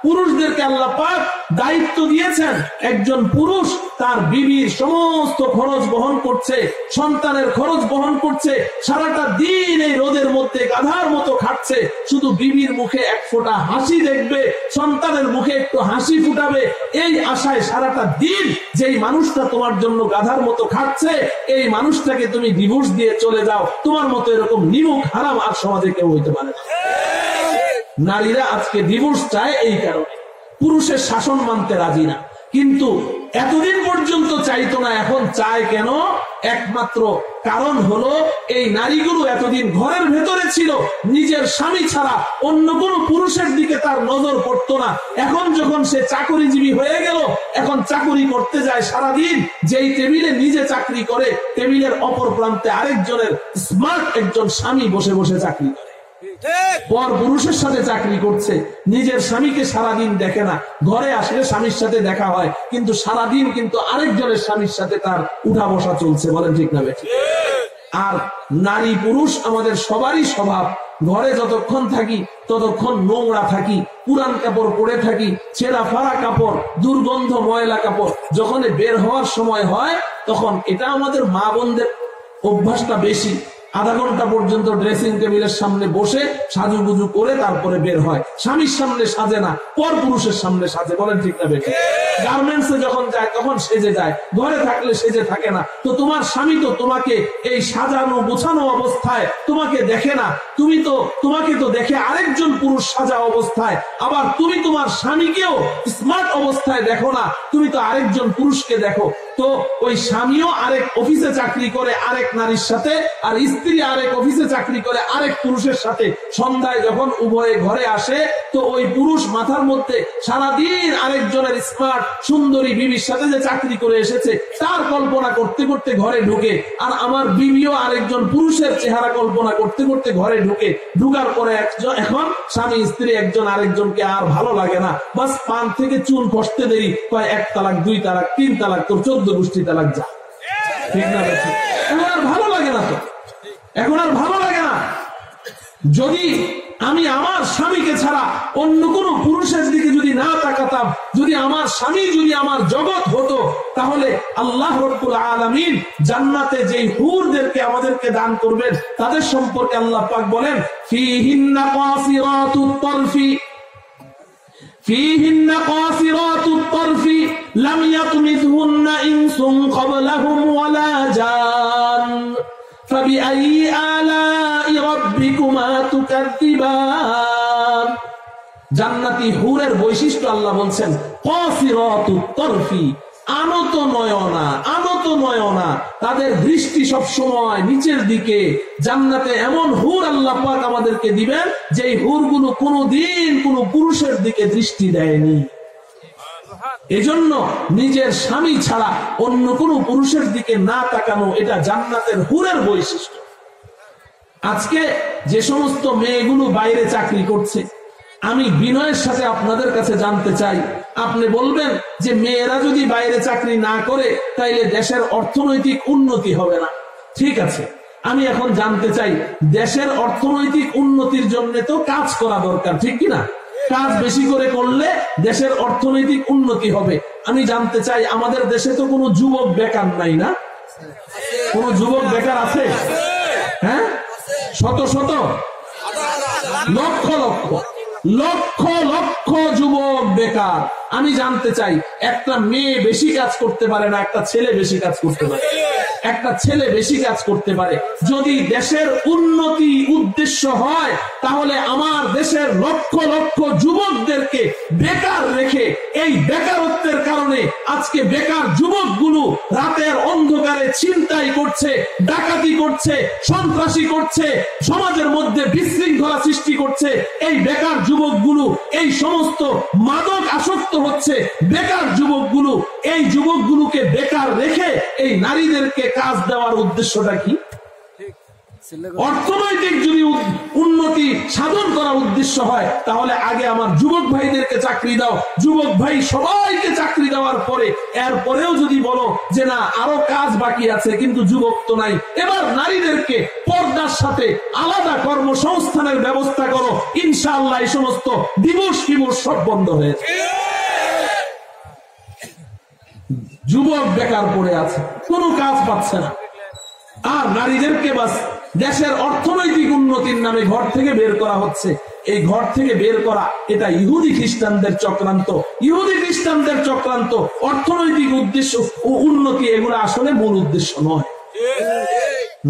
[SPEAKER 1] পুরুষদেরকে আল্লাহ পাক দায়িত্ব দিয়েছেন। একজন পুরুষ তার বিবির সমস্ত খরচ বহন করছে, সন্তানের খরচ বহন করছে, সারাটা দিন এই রোদের মধ্যে গাধার মতো খাটছে, শুধু বিবির মুখে এক ফোঁটা হাসি দেখবে, সন্তানের মুখে একটু হাসি ফুটাবে, এই আশায় সারাটা দিন যেই মানুষটা তোমার জন্য গাধার মতো খাটছে, এই মানুষটাকে তুমি ডিভোর্স দিয়ে চলে যাও। তোমার মতো এরকম নিমুখ হারাম আর সমাজে কেউ হইতে পারে না। নারীরা আজকে ডিভোর্স চায় এই কারণে, পুরুষের শাসন মানতে রাজি না। কিন্তু এতদিন পর্যন্ত চাইতো না, এখন চায় কেন? একমাত্র কারণ হলো এই নারীগুলো এতদিন ঘরের ভেতরে ছিল, নিজের স্বামী ছাড়া অন্য কোনো পুরুষের দিকে তার নজর পড়তো না। এখন যখন সে চাকরিজীবী হয়ে গেল, এখন চাকরি করতে যায় সারাদিন, যেই টেবিলে নিজে চাকরি করে, টেবিলের অপর প্রান্তে আরেকজনের স্মার্ট একজন স্বামী বসে বসে চাকরি করে, পর পুরুষের সাথে চাকরি করছে, নিজের স্বামীকে সারাদিন দেখে না। ঘরে আসলে স্বামীর সাথে দেখা হয়, কিন্তু সারাদিন কিন্তু আরেকজনের স্বামীর সাথে তার উঠা বসা চলছে। বলেন ঠিক না বেঠিক? আর নারী পুরুষ আমাদের সবারই স্বভাব, ঘরে যতক্ষণ থাকি ততক্ষণ নোংরা থাকি, পুরান কাপড় পরে থাকি, ছেঁড়া ফাড়া কাপড়, দুর্গন্ধ ময়লা কাপড়। যখন বের হওয়ার সময় হয় তখন এটা আমাদের মা বোনদের অভ্যাসটা বেশি, আধা ঘন্টা পর্যন্ত ড্রেসিং টেবিলের সামনে বসে সাজুগুজু করে তারপরে বের হয়। স্বামীর সামনে সাজে না, পর পুরুষের সামনে সাজে। বলেন ঠিক না বেঠিক? গার্মেন্টসে যখন যায় তখন সেজে যায়, ঘরে থাকলে সেজে থাকে না। তো তোমার স্বামী তো তোমাকে এই সাজানো গোছানো অবস্থায় তোমাকে দেখে না, তোমাকে তো দেখে আরেকজন পুরুষ সাজা অবস্থায়। আবার তুমি তোমার স্বামীকেও স্মার্ট অবস্থায় দেখো না, তুমি তো আরেকজন পুরুষকে দেখো। তো ওই স্বামীও আরেক অফিসে চাকরি করে আরেক নারীর সাথে, আর স্ত্রী আরেক অফিসে চাকরি করে আরেক পুরুষের সাথে। সন্ধ্যায় যখন উভয়ে ঘরে আসে, তো ওই পুরুষ মাথার মধ্যে সারাদিন আরেকজনের স্মার্ট সুন্দরী বিবির সাথে যে চাকরি করে এসেছে তার কল্পনা করতে করতে ঘরে ঢুকে, আর আমার বিবিও আরেকজন পুরুষের চেহারা কল্পনা করতে করতে ঘরে ঢুকে। ঢুকার পরে এখন স্বামী স্ত্রী একজন আরেকজনকে আর ভালো লাগে না, বাস পান থেকে চুন খসতে দেরি, কয় 1 তালাক 2 তালাক 3 তালাক, তোর 14 গোষ্ঠী তালাক যা। ঠিক না? এখন আর ভালো লাগে না, তো এখন আর ভালো লাগে না। যদি আমি আমার স্বামীকে ছাড়া অন্য কোন পুরুষের দিকে যদি না তাকাতাম, যদি আমার স্বামী যদি আমার জগৎ হতো, তাহলে আল্লাহ রাব্বুল আলামিন জান্নাতে যেই হুরদেরকে আমাদেরকে দান করবেন তাদের সম্পর্কে আল্লাহ পাক বলেন, ফীহিন্না কাসিরাতুত তারফি فيهن قاصرات الطرف لم يطمثهن إنس قبلهم ولا جان فبأي آلاء ربكما تكذبان। জান্নাতি হুরের বৈশিষ্ট্য আল্লাহ বলছেন কাসিরাতুত তারফি, আনত নয়না, তাদের দৃষ্টি সব সময় নিচের দিকে। জান্নাতে এমন হুর আল্লাহ পাক আমাদেরকে দিবেন যেই হুরগুলো কোনোদিন কোনো পুরুষের দিকে দৃষ্টি দেয়নি। এজন্য নিজের স্বামী ছাড়া অন্য কোনো পুরুষের দিকে না তাকানো, এটা জান্নাতের হুরের বৈশিষ্ট্য। আজকে যে সমস্ত মেয়েগুলো বাইরে চাকরি করছে, আমি বিনয়ের সাথে আপনাদের কাছে জানতে চাই, আপনি বলবেন যে মেয়েরা যদি বাইরে চাকরি না করে তাইলে দেশের অর্থনৈতিক উন্নতি হবে না। ঠিক আছে, আমি এখন জানতে চাই দেশের অর্থনৈতিক উন্নতির জন্য তো কাজ করা দরকার, ঠিক কিনা? কাজ বেশি করে করলে দেশের অর্থনৈতিক উন্নতি হবে। আমি জানতে চাই আমাদের দেশে তো কোনো যুবক বেকার নাই, না? কোন যুবক বেকার আছে? হ্যাঁ, শত শত লক্ষ লক্ষ লক্ষ লক্ষ যুবক বেকার। আমি জানতে চাই একটা মেয়ে বেশি কাজ করতে পারে না, একটা ছেলে বেশি কাজ করতে পারে? একটা ছেলে বেশি কাজ করতে পারে। যদি দেশের উন্নতি উদ্দেশ্য হয় তাহলে আমার দেশের লক্ষ লক্ষ যুবকদেরকে বেকার রেখে, এই বেকারত্বের কারণে আজকে বেকার যুবকগুলো রাতের অন্ধকারে ছিনতাই করছে, ডাকাতি করছে, সন্ত্রাসী করছে, সমাজের মধ্যে বিশৃঙ্খলা সৃষ্টি করছে, এই বেকার যুবকগুলো এই সমস্ত মাদক আসক্ত হচ্ছে, বেকার যুবকগুলো এই যুবকগুলোকে বেকার রেখে এই নারীদেরকে কাজ দেওয়ার উদ্দেশ্যটা কি? অর্থনৈতিক যদি উন্নতি সাধন করার উদ্দেশ্য হয় তাহলে আগে আমার যুবক ভাইদেরকে চাকরি দাও, যুবক ভাই সবাইকে চাকরি দেওয়ার পরে এরপরেও যদি বলো যে না আরো কাজ বাকি আছে কিন্তু যুবক তো নাই, এবার নারীদেরকে পর্দার সাথে আলাদা কর্মসংস্থানের ব্যবস্থা করো, ইনশাআল্লাহ এই সমস্ত দিবস সব বন্ধ হয়েছে। যুবক বেকার পড়ে আছে, কোনো কাজ পাচ্ছে না, আর নারীদেরকে বাস দেশের অর্থনৈতিক উন্নতির নামে ঘর থেকে বের করা হচ্ছে। এই ঘর থেকে বের করা এটা ইহুদি খ্রিস্টানদের চক্রান্ত, ইহুদি খ্রিস্টানদের চক্রান্ত। অর্থনৈতিক উদ্দেশ্য ও উন্নতি এগুলো আসলে মূল উদ্দেশ্য নয়।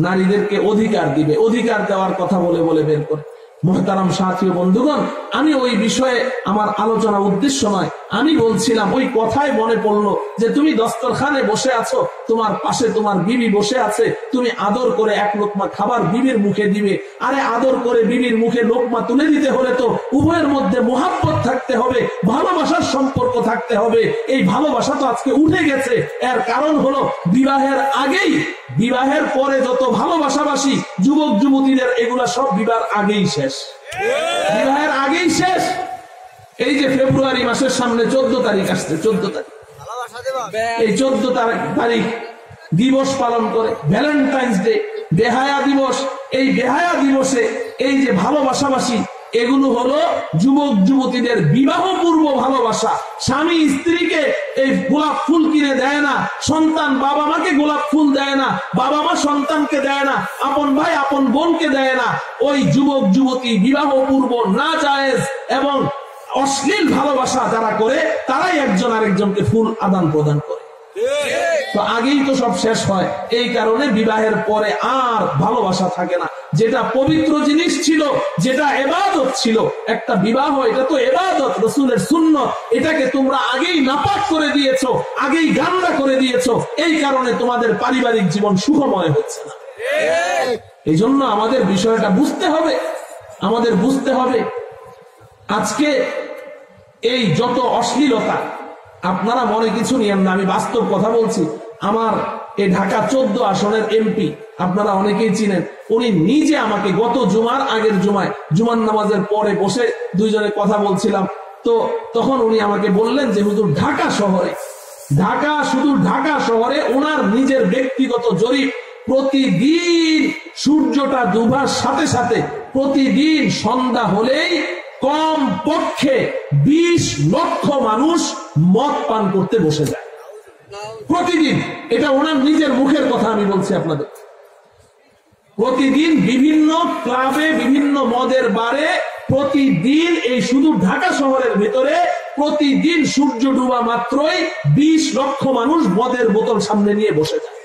[SPEAKER 1] নারীদেরকে অধিকার দিবে, অধিকার দেওয়ার কথা বলে বলে বের করে। মুহতারাম সাথী ও বন্ধুগণ, আমি ওই বিষয়ে আমার আলোচনা উদ্দেশ্য নয়, আমি বলছিলাম ওই কথায় মনে পড়লো যে তুমি দস্তরখানে বসে আছো, তোমার পাশে তোমার বিবি বসে আছে, তুমি আদর করে এক লোকমা খাবার বিবির মুখে দিবে। আরে আদর করে বিবির মুখে লোকমা তুলে দিতে হলে তো উভয়ের মধ্যে মোহাব্বত থাকতে হবে, ভালোবাসার সম্পর্ক থাকতে হবে। এই ভালোবাসা তো আজকে উঠে গেছে। এর কারণ হলো বিবাহের আগেই, বিবাহের পরে যত ভালোবাসাবাসী যুবক যুবতীদের এগুলা সব বিবাহের আগেই শেষ, বিবাহের আগেই শেষ। এই যে ফেব্রুয়ারি মাসের সামনে 14 তারিখ আসছে, 14 তারিখ, এই 14 তারিখ দিবস পালন করে ভ্যালেন্টাইন্স ডে, বেহায়া দিবস। এই বেহায়া দিবসে এই যে ভালোবাসাবাসী এগুলো হলো যুবক যুবতীদের বিবাহ পূর্ব ভালোবাসা। স্বামী স্ত্রীকে এই গোলাপ ফুল কিনে দেয় না, সন্তান বাবা মাকে গোলাপ ফুল দেয় না, বাবা মা সন্তানকে দেয় না, আপন ভাই আপন বোনকে দেয় না। ওই যুবক যুবতী বিবাহ পূর্ব না জায়েজ এবং অশ্লীল ভালোবাসা যারা করে তারাই একজন আরেকজনকে ফুল আদান প্রদান করে। তো আগেই তো সব শেষ হয়, এই কারণে বিবাহের পরে আর ভালোবাসা থাকে না। যেটা পবিত্র জিনিস ছিল, যেটা ইবাদত ছিল, একটা বিবাহ এটা তো ইবাদত, রাসূলের সুন্নাত, এটাকে তোমরা আগেই নাপাক করে দিয়েছো, আগেই গান্দা করে দিয়েছো। এই কারণে তোমাদের পারিবারিক জীবন সুখময় হচ্ছে না। এই জন্য আমাদের বিষয়টা বুঝতে হবে, আমাদের বুঝতে হবে। আজকে এই যত অশ্লীলতা, আপনারা মনে কিছু নিয়েন না, আমি বাস্তব কথা বলছি। আমার এই ঢাকা 14 আসনের এমপি আপনারা অনেকেই চিনেন, উনি নিজে আমাকে গত জুমার আগের জুমায় জুমার নামাজের পরে বসে দুইজনে কথা বলছিলাম, তো তখন উনি আমাকে বললেন যে হুজুর ঢাকা শহরে, শুধু ঢাকা শহরে ওনার নিজের ব্যক্তিগত জরিপ, প্রতিদিন সূর্যটা ডুবার সাথে সাথে প্রতিদিন সন্ধ্যা হলেই কম পক্ষে 20 লক্ষ মানুষ মদ পান করতে বসে যায় প্রতিদিন। এটা ওনার নিজের মুখের কথা আমি বলছি আপনাদের। প্রতিদিন বিভিন্ন ক্লাবে, বিভিন্ন মদের বারে প্রতিদিন এই শুধু ঢাকা শহরের ভিতরে প্রতিদিন সূর্য ডুবা মাত্রই 20 লক্ষ মানুষ মদের বোতল সামনে নিয়ে বসে যায়।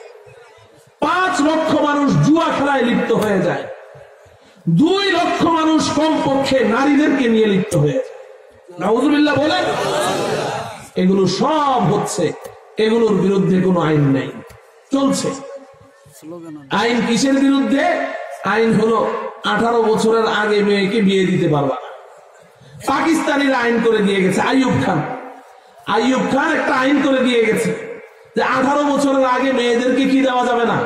[SPEAKER 1] 5 লক্ষ মানুষ জুয়া খেলায় লিপ্ত হয়ে যায়। 2 লক্ষ মানুষ কমপক্ষে নারীদেরকে নিয়ে লিপ্ত হয়ে যায়। নাউযুবিল্লাহ বলেন। এগুলো সব হচ্ছে, এগুলোর বিরুদ্ধে কোনো আইন নেই, চলছে। আইন কিসের বিরুদ্ধে? আইন হলো 18 বছরের আগে মেয়েকে বিয়ে দিতে পারবা না। পাকিস্তানিরা আইন করে দিয়ে গেছে, আইয়ুব খান একটা আইন করে দিয়ে গেছে যে 18 বছরের আগে মেয়েদেরকে কি দেওয়া যাবে না।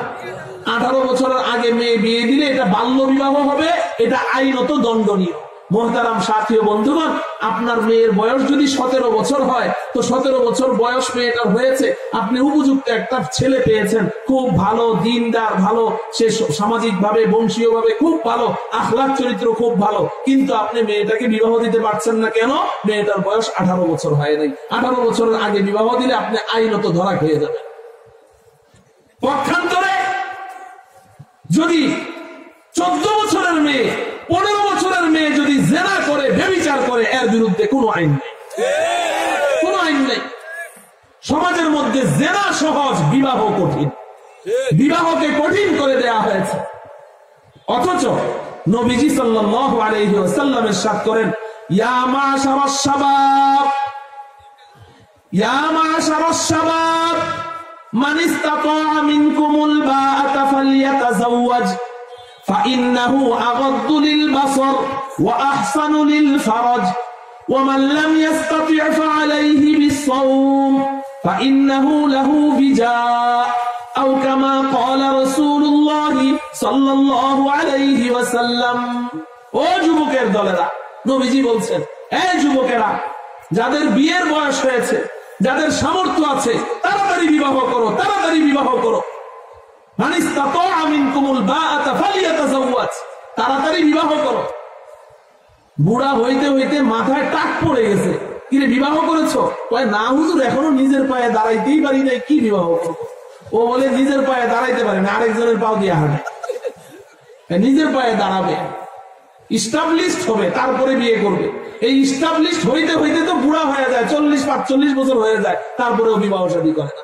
[SPEAKER 1] 18 বছরের আগে মেয়ে বিয়ে দিলে এটা বাল্য বিবাহ হবে, এটা আইনত দণ্ডনীয়। মুহতারাম সাথী ও বন্ধুগণ, আপনার মেয়ের বয়স যদি 17 বছর হয়, তো 17 বছর বয়স মেয়েটার হয়েছে, আপনি উপযুক্ত একটা ছেলে পেয়েছেন, খুব ভালো দিনদার, ভালো, সে সামাজিক ভাবে বংশীয় ভাবে খুব ভালো, আখলাক চরিত্র খুব ভালো, কিন্তু আপনি মেয়েটাকে বিবাহ দিতে পারছেন না। কেন? মেয়েটার বয়স 18 বছর হয় নাই। 18 বছরের আগে বিবাহ দিলে আপনি আইনত ধরা খেয়ে যাবেন। পক্ষান্তরে যদি 14 বছরের মেয়ে, 15 বছরের মেয়ে যদি জেনা করে, ব্যভিচার করে, এর বিরুদ্ধে কোনো আইন নেই, কোনো আইন নেই। সমাজের মধ্যে জেনা সহজ, বিবাহ কঠিন, বিবাহকে কঠিন করে দেয়া হয়েছে। অথচ নবীজি সাল্লাল্লাহু আলাইহি ওয়াসাল্লাম ইরশাদ করেন, ইয়া মাশারাশ শাবাব, ইয়া মাশারাশ শাবাব, মান ইসতাতাআ মিনকুমুল বাআতা ফালইয়াতাযাওয়াজ ফাইন্নাহু আগাদ্দু লিল বাসর ওয়া আহসানু লিল ফারাজ ওয়া মান লাম ইসতাতি' ফাআলাইহি বিস-সাওম ফাইন্নাহু লাহু বিজা' আও কামা ক্বালা রাসূলুল্লাহ সাল্লাল্লাহু আলাইহি ওয়াসাল্লাম। ও যুবকের দলেরা, নবীজি বলছেন, এই যুবকেরা, যাদের বিয়ের বয়স হয়েছে, যাদের সামর্থ্য আছে, তাড়াতাড়ি বিবাহ করো, তাড়াতাড়ি বিবাহ করো। মান ইসতাতাআ মিনকুমুল বাআতা ফালইয়াতাযাওয়াজ, তাড়াতাড়ি বিবাহ করো। বুড়া হইতে হইতে মাথায় টাক পড়ে গেছে, কিরে বিবাহ করেছো? কয় না হুজুর, এখনো নিজের পায়ে দাঁড়াইতেই পারি নাই, কি বিবাহ করবো? ও বলে নিজের পায়ে দাঁড়াইতে পারে না, আরেকজনের পাও দিয়ে হাঁটে। নিজের পায়ে দাঁড়াবে, ইস্টাবলিশড হবে, তারপরে বিয়ে করবে। এই ইস্টাবলিশড হইতে হইতে তো বুড়া হয়ে যায়, 40-45 বছর হয়ে যায়, তারপরেও বিবাহ শাদী করে না।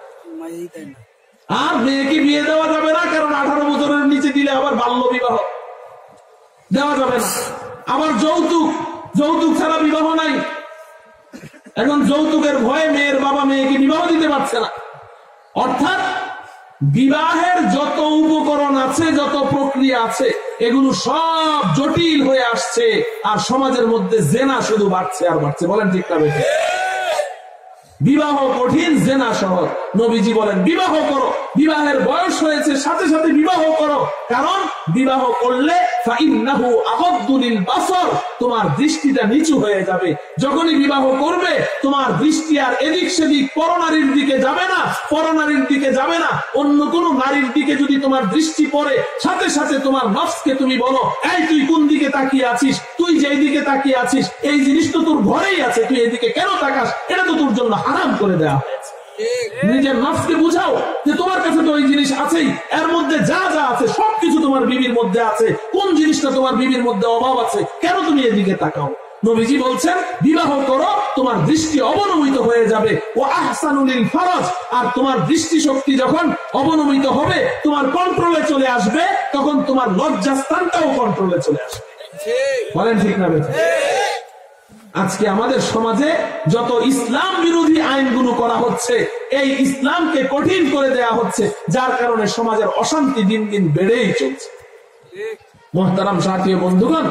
[SPEAKER 1] আর মেয়েকে বিয়ে দেওয়া যাবে না, কারণ 18 বছরের নিচে দিলে আবার বাল্য বিবাহ দেওয়া যাবে না। আবার যৌতুক, যৌতুক ছাড়া বিবাহ নাই। এখন যৌতুকের ভয়ে মেয়ের বাবা মেয়েকে বিবাহ দিতে পারছে না। অর্থাৎ বিবাহের যত উপকরণ আছে, যত প্রক্রিয়া আছে, এগুলো সব জটিল হয়ে আসছে, আর সমাজের মধ্যে জেনা শুধু বাড়ছে আর বাড়ছে। বলেন ঠিক না বেঠিক? বিবাহ কঠিন, জেনা সহজ। নবীজি বলেন বিবাহ করো, বিবাহের বয়স হয়েছে সাথে সাথে বিবাহ করো, কারণ বিবাহ করলে ফাইন্নাহু আগাদ্দু লিল বাসর, তোমার দৃষ্টিটা নিচু হয়ে যাবে। যখনই বিবাহ করবে তোমার দৃষ্টি আর এদিক সেদিক পরনারীর দিকে যাবে না, পরনারীর দিকে যাবে না। অন্য কোন নারীর দিকে যদি তোমার দৃষ্টি পড়ে, সাথে সাথে তোমার নফসকে তুমি বলো, এই তুই কোন দিকে তাকিয়ে আছিস? তুই যেই দিকে তাকিয়ে আছিস এই জিনিস তো তোর ঘরেই আছে, তুই এদিকে কেন তাকাস? এটা তো তোর জন্য হারাম করে দেওয়া হয়েছে। নিজের নফসকে বুঝাও যে তোমার কাছে তো ওই জিনিস আছেই, এর মধ্যে যা যা আছে সবকিছু তোমার বিবির মধ্যে আছে। কোন জিনিসটা তোমার বিবির মধ্যে অভাব আছে, কেন তুমি এদিকে তাকাও? নবীজি বলছেন বিবাহ করো, তোমার দৃষ্টি অবনমিত হয়ে যাবে। ও আহসানু লিল ফারাজ, আর তোমার দৃষ্টি শক্তি যখন অবনমিত হবে, তোমার কন্ট্রোলে চলে আসবে, তখন তোমার লজ্জাস্থানটাও কন্ট্রোলে চলে আসবে। বলেন ঠিক না বেঠিক? আজকে আমাদের সমাজে যত ইসলাম বিরোধী আইনগুলো করা হচ্ছে, এই ইসলামকে কঠিন করে দেয়া হচ্ছে, যার কারণে সমাজের অশান্তি দিন দিন বেড়েই চলছে। মুহতারাম সাথী বন্ধুগণ,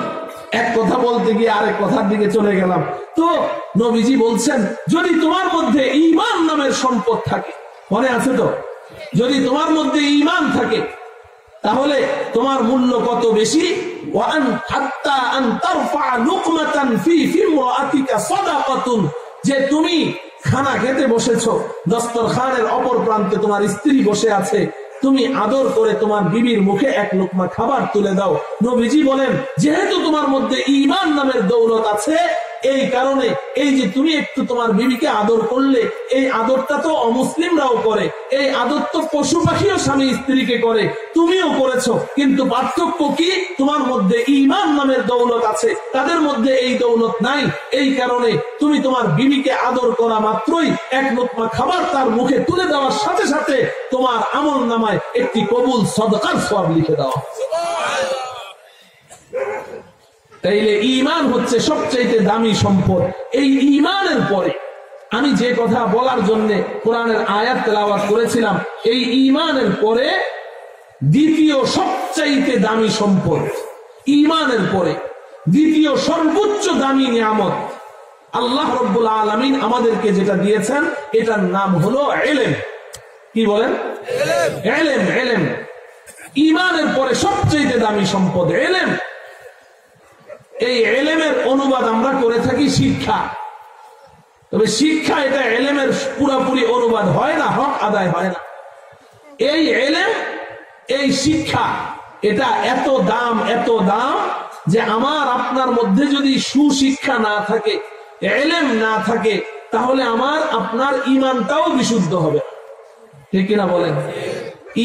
[SPEAKER 1] এক কথা বলতে গিয়ে আরেক কথার দিকে চলে গেলাম। তো নবীজি বলছেন যদি তোমার মধ্যে ঈমান নামের সম্পদ থাকে, মনে আছে তো? যদি তোমার মধ্যে ঈমান থাকে তাহলে তোমার মূল্য কত বেশি। যে তুমি খানা খেতে বসেছ, দস্তরখানের অপর প্রান্তে তোমার স্ত্রী বসে আছে, তুমি আদর করে তোমার বিবির মুখে এক লোকমা খাবার তুলে দাও। নবীজি বলেন যেহেতু তোমার মধ্যে ঈমান নামের দৌলত আছে, এই কারণে এই যে তুমি একটু তোমার বিবিকে আদর করলে, এই আদরটা তো অমুসলিমরাও করে, এই আদর তো পশু পাখিও স্বামী স্ত্রীকে করে, তুমিও করেছো। কিন্তু পার্থক্য কি? তোমার মধ্যে ঈমান নামের দৌলত আছে, তাদের মধ্যে এই দৌলত নাই। এই কারণে তুমি তোমার বিবিকে আদর করা মাত্রই এক লোকমা খাবার তার মুখে তুলে দেওয়ার সাথে সাথে তোমার আমল নামায় একটি কবুল সদকার সওয়াব লিখে দেওয়া। তাইলে ঈমান হচ্ছে সবচেয়ে দামি সম্পদ। এই ঈমানের পরে আমি যে কথা বলার জন্য কোরআনের আয়াত তেলাওয়াত করেছিলাম, এই ঈমানের পরে দ্বিতীয় সবচেয়ে দামি সম্পদ, ঈমানের পরে দ্বিতীয় সর্বোচ্চ দামি নিয়ামত আল্লাহ রাব্বুল আলামিন আমাদেরকে যেটা দিয়েছেন, এটার নাম হলো ইলম। কি বলেন? ইলম। ইলম ঈমানের পরে সবচেয়ে দামি সম্পদ ইলম। এই ইলমের অনুবাদ আমরা করে থাকি শিক্ষা, তবে শিক্ষা এটা ইলমের পুরোপুরি অনুবাদ হয় না, হক আদায় হয় না। এই ইলম, এই শিক্ষা, এটা এত দাম, এত দাম যে আমার আপনার মধ্যে যদি সুশিক্ষা না থাকে, ইলম না থাকে, তাহলে আমার আপনার ঈমানটাও বিশুদ্ধ হবে। ঠিক কিনা বলেন?